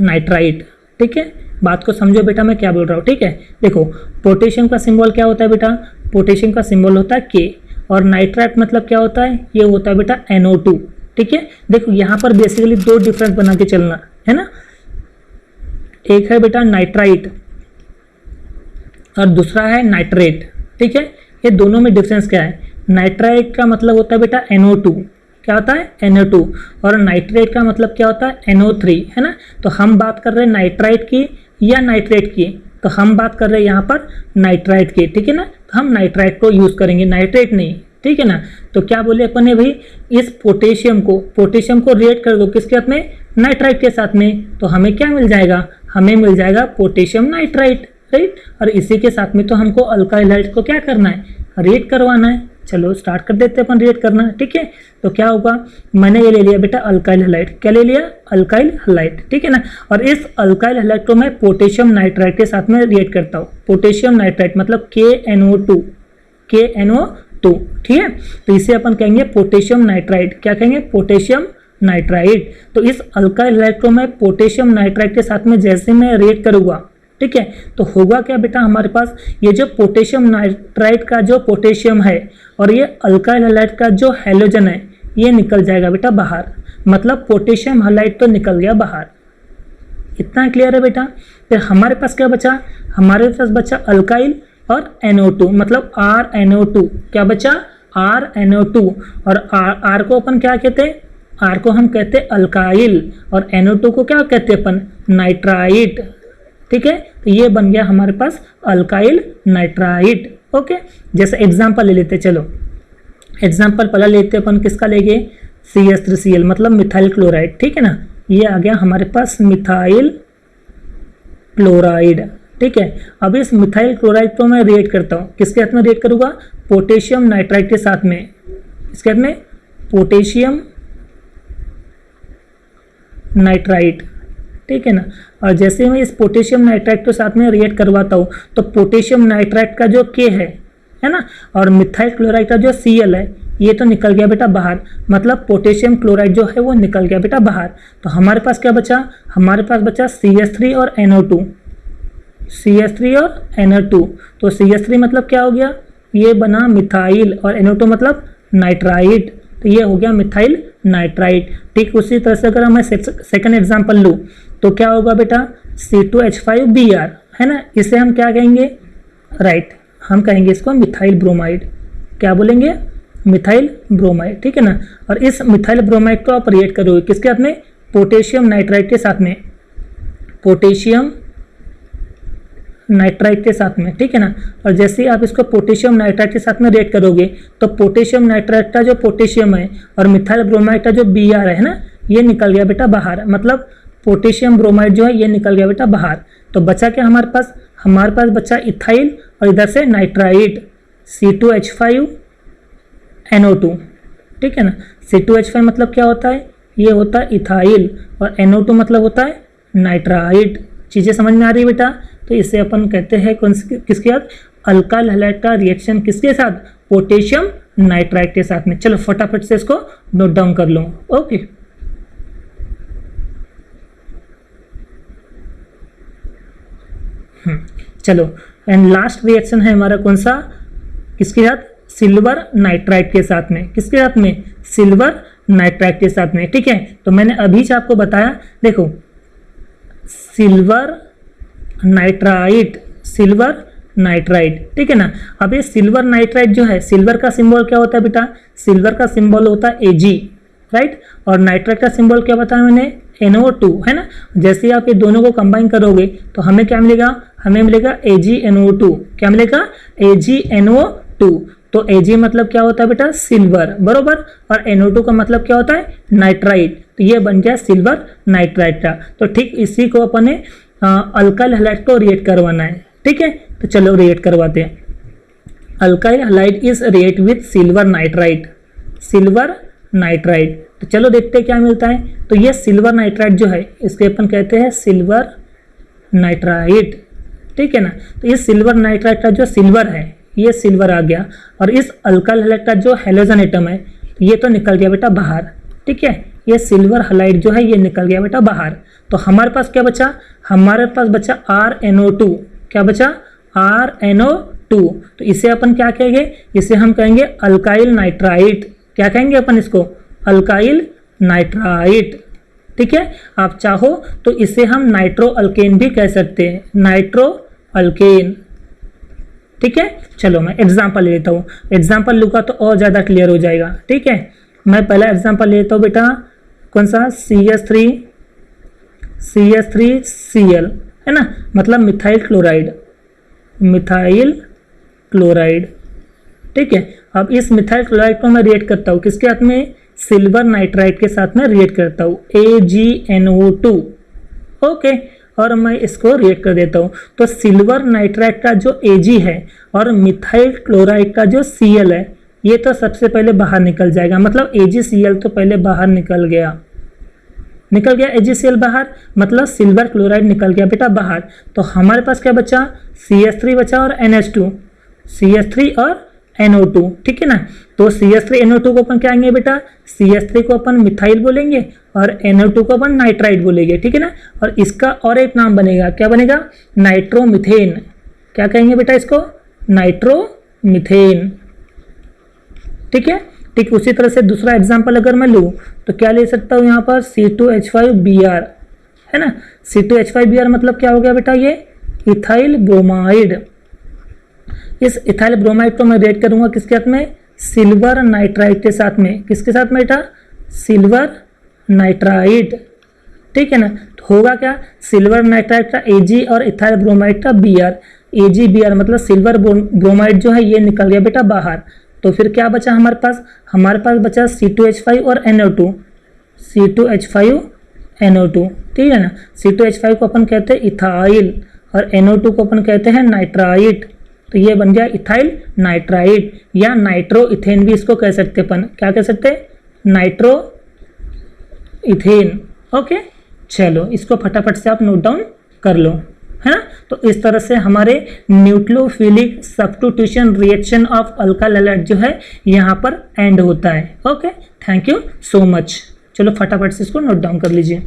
[SPEAKER 1] नाइट्राइड। ठीक है, बात को समझो बेटा मैं क्या बोल रहा हूँ। ठीक है, देखो पोटेशियम का सिंबल क्या होता है बेटा? पोटेशियम का सिंबल होता है K, और नाइट्राइट मतलब क्या होता है? ये होता है बेटा NO2। ठीक है, देखो यहाँ पर बेसिकली दो डिफरेंस बना के चलना है ना। एक है बेटा नाइट्राइट और दूसरा है नाइट्रेट। ठीक है, ये दोनों में डिफरेंस क्या है? नाइट्राइट का मतलब होता है बेटा NO2। क्या होता है? NO2। और नाइट्रेट का मतलब क्या होता है? NO3, है ना। तो हम बात कर रहे हैं नाइट्राइट की या नाइट्रेट की? तो हम बात कर रहे हैं यहाँ पर नाइट्राइट की। ठीक है ना, तो हम नाइट्राइट को यूज़ करेंगे, नाइट्रेट नहीं। ठीक है ना। तो क्या बोले अपन ने भाई, इस पोटेशियम को रिएक्ट कर दो किसके साथ में? नाइट्राइट के साथ में। तो हमें क्या मिल जाएगा? हमें मिल जाएगा पोटेशियम नाइट्राइट, राइट। और इसी के साथ में तो हमको अल्काइल हैलाइड को क्या करना है? रिएक्ट करवाना है। चलो स्टार्ट कर देते हैं अपन रिएक्ट करना। ठीक है, तो क्या होगा? मैंने ये ले लिया बेटा अल्काइल हैलाइड। क्या ले लिया? Alkyl halide. ठीक है ना। और इस अल्काइल हैलाइड को मैं पोटेशियम नाइट्राइट के साथ में रिएक्ट करता हूँ। पोटेशियम नाइट्राइट मतलब KNO2, KNO2। ठीक है, तो इसे अपन कहेंगे पोटेशियम नाइट्राइट। क्या कहेंगे? Potassium nitrite. तो इस अल्काइल हैलाइड को मैं पोटेशियम नाइट्राइट के साथ में जैसे मैं रिएक्ट करूँगा, ठीक है, तो होगा क्या बेटा? हमारे पास ये जो पोटेशियम नाइट्राइट का जो पोटेशियम है और ये अल्काइल हैलाइड का जो हैलोजन है ये निकल जाएगा बेटा बाहर। मतलब पोटेशियम हैलाइड तो निकल गया बाहर। इतना क्लियर है बेटा। फिर हमारे पास क्या बचा? हमारे पास बचा अल्काइल और NO2, मतलब RNO2। क्या बचा? RNO2। और R को अपन क्या कहते हैं? R को हम कहते हैं अल्काइल, और NO2 को क्या कहते हैं अपन? नाइट्राइट। ठीक है, तो ये बन गया हमारे पास अल्काइल नाइट्राइट। ओके, जैसे एग्जांपल ले लेते, चलो एग्जांपल पहला लेते अपन, किसका लेंगे, CH3Cl मतलब मिथाइल क्लोराइड, ठीक है ना। ये आ गया हमारे पास मिथाइल क्लोराइड, ठीक है। अब इस मिथाइल क्लोराइड को मैं रिएक्ट करता हूँ, किसके साथ में रिएक्ट करूँगा, पोटेशियम नाइट्राइड के साथ में, इसके साथ में पोटेशियम नाइट्राइड, ठीक है ना। और जैसे मैं इस पोटेशियम नाइट्राइड के साथ में रिएक्ट करवाता हूँ तो पोटेशियम नाइट्राइड का जो K है ना, और मिथाइल क्लोराइड का जो Cl है, ये तो निकल गया बेटा बाहर, मतलब पोटेशियम क्लोराइड जो है वो निकल गया बेटा बाहर। तो हमारे पास क्या बचा, हमारे पास बचा CH3 और NO2, CH3 और NO2। तो CH3 मतलब क्या हो गया, ये बना मिथाइल, और NO2 मतलब नाइट्राइड, तो ये हो गया मिथाइल नाइट्राइड। ठीक उसी तरह से अगर मैं सेकंड एग्जांपल लूँ तो क्या होगा बेटा, C2H5Br, है ना। इसे हम क्या कहेंगे, राइट, हम कहेंगे इसको मिथाइल ब्रोमाइड, क्या बोलेंगे, मिथाइल ब्रोमाइड, ठीक है ना। और इस मिथाइल ब्रोमाइड को आप रिएक्ट करोगे किसके साथ में, पोटेशियम नाइट्राइड के साथ में, पोटेशियम नाइट्राइड के साथ में, ठीक है ना। और जैसे ही आप इसको पोटेशियम नाइट्राइड के साथ में रिएक्ट करोगे तो पोटेशियम नाइट्राइड का जो पोटेशियम है और मिथाइल ब्रोमाइड का जो Br है ना, ये निकल गया बेटा बाहर, मतलब पोटेशियम ब्रोमाइड जो है ये निकल गया बेटा बाहर। तो बचा क्या हमारे पास, हमारे पास बचा इथाइल और इधर से नाइट्राइड C2H5NO2, ठीक है ना। C2H5 मतलब क्या होता है, ये होता है इथाइल, और NO2 मतलब होता है नाइट्राइड। चीज़ें समझ में आ रही है बेटा। तो इसे अपन कहते हैं कौन से, किसके साथ, अल्काइल हैलाइड का रिएक्शन किसके साथ, पोटेशियम नाइट्राइड के साथ में। चलो फटाफट से इसको नोट डाउन कर लो, ओके। चलो एंड लास्ट रिएक्शन है हमारा कौन सा, किसके साथ, सिल्वर नाइट्राइड के साथ में, किसके साथ में, सिल्वर नाइट्राइड के साथ में, ठीक है। तो मैंने अभी से आपको बताया, देखो सिल्वर नाइट्राइड, सिल्वर नाइट्राइड, ठीक है ना। अब ये सिल्वर नाइट्राइड जो है, सिल्वर का सिंबल क्या होता है बेटा, सिल्वर का सिंबल होता है Ag, राइट। और नाइट्राइड का सिंबल क्या बताया मैंने, NO2, है ना। जैसे ही आप ये दोनों को कंबाइन करोगे तो हमें क्या मिलेगा, हमें मिलेगा AgNO2, क्या मिलेगा, AgNO2। तो Ag मतलब क्या होता है बेटा, सिल्वर, बरोबर, और NO2 का मतलब क्या होता है, नाइट्राइड। तो ये बन गया सिल्वर नाइट्राइड का। तो ठीक इसी को अपन ने अल्काइल हैलाइड को रिएक्ट करवाना है, ठीक है। तो चलो रिएक्ट करवाते हैं। Alkyl halide is react with silver nitride, silver nitride. तो चलो देखते हैं क्या मिलता है। तो ये सिल्वर नाइट्राइड जो है इसके अपन कहते हैं सिल्वर नाइट्राइड, ठीक है ना। तो इस सिल्वर नाइट्राइड का जो सिल्वर है ये सिल्वर आ गया, और इस अल्काइल हैलाइड का जो हैलोजन एटम है ये तो निकल गया बेटा बाहर, ठीक है। ये सिल्वर हैलाइड जो है ये निकल गया बेटा बाहर। तो हमारे पास क्या बचा, हमारे पास बचा RNO2, क्या बचा, RNO2। तो इसे अपन क्या कहेंगे, इसे हम कहेंगे अल्काइल नाइट्राइड, क्या कहेंगे अपन इसको, अल्काइल नाइट्राइड, ठीक है। आप चाहो तो इसे हम नाइट्रो अल्केन भी कह सकते हैं, नाइट्रो अल्केन, ठीक है। चलो मैं एग्जांपल ले लेता हूँ, एग्जांपल लूँगा तो और ज़्यादा क्लियर हो जाएगा, ठीक है। मैं पहला एग्जांपल लेता हूँ बेटा, कौन सा, CH3Cl, है ना, मतलब मिथाइल क्लोराइड, मिथाइल क्लोराइड, ठीक है। अब इस मिथाइल क्लोराइड को मैं रिएक्ट करता हूँ किसके साथ में, सिल्वर नाइट्राइड के साथ में रिएक्ट करता हूँ, AgNO2, ओके। और मैं इसको रिएक्ट कर देता हूँ। तो सिल्वर नाइट्राइड का जो Ag है और मिथाइल क्लोराइड का जो Cl है ये तो सबसे पहले बाहर निकल जाएगा, मतलब AgCl तो पहले बाहर निकल गया, निकल गया AgCl बाहर, मतलब सिल्वर क्लोराइड निकल गया बेटा बाहर। तो हमारे पास क्या बचा, CH3 बचा और NH2, CH3 और NO2, ठीक है ना। तो CH3 NO2 को अपन क्या कहेंगे बेटा, CH3 को अपन मिथाइल बोलेंगे और NO2 को अपन नाइट्राइड बोलेंगे, ठीक है ना। और इसका और एक नाम बनेगा, क्या बनेगा, नाइट्रोमिथेन, क्या कहेंगे बेटा इसको, नाइट्रोमिथेन, ठीक है। ठीक उसी तरह से दूसरा एग्जांपल अगर मैं लूँ तो क्या ले सकता हूँ यहाँ पर, C2H5Br, है ना। C2H5Br मतलब क्या हो गया बेटा, ये इथाइल ब्रोमाइड। इस इथाइल ब्रोमाइड को मैं रिएक्ट करूँगा किसके साथ में, सिल्वर नाइट्राइड के साथ में, किसके साथ में बेटा, सिल्वर नाइट्राइड, ठीक है ना। तो होगा क्या, सिल्वर नाइट्राइड का Ag और इथाइल ब्रोमाइड का Br, AgBr मतलब सिल्वर ब्रोमाइड जो है ये निकल गया बेटा बाहर। तो फिर क्या बचा हमारे पास? हमारे पास बचा C2H5 और NO2, C2H5NO2, ठीक है ना। C2H5 को अपन कहते हैं इथाइल और NO2 को अपन कहते हैं नाइट्राइट। तो ये बन गया इथाइल नाइट्राइट या नाइट्रो इथेन भी इसको कह सकते हैं अपन। क्या कह सकते हैं? Nitro ethane. ओके, चलो इसको फटाफट से आप नोट डाउन कर लो, है ना। तो इस तरह से हमारे nucleophilic substitution reaction of alkyl halide जो है यहाँ पर एंड होता है। Okay, thank you so much. चलो फटाफट से इसको नोट डाउन कर लीजिए।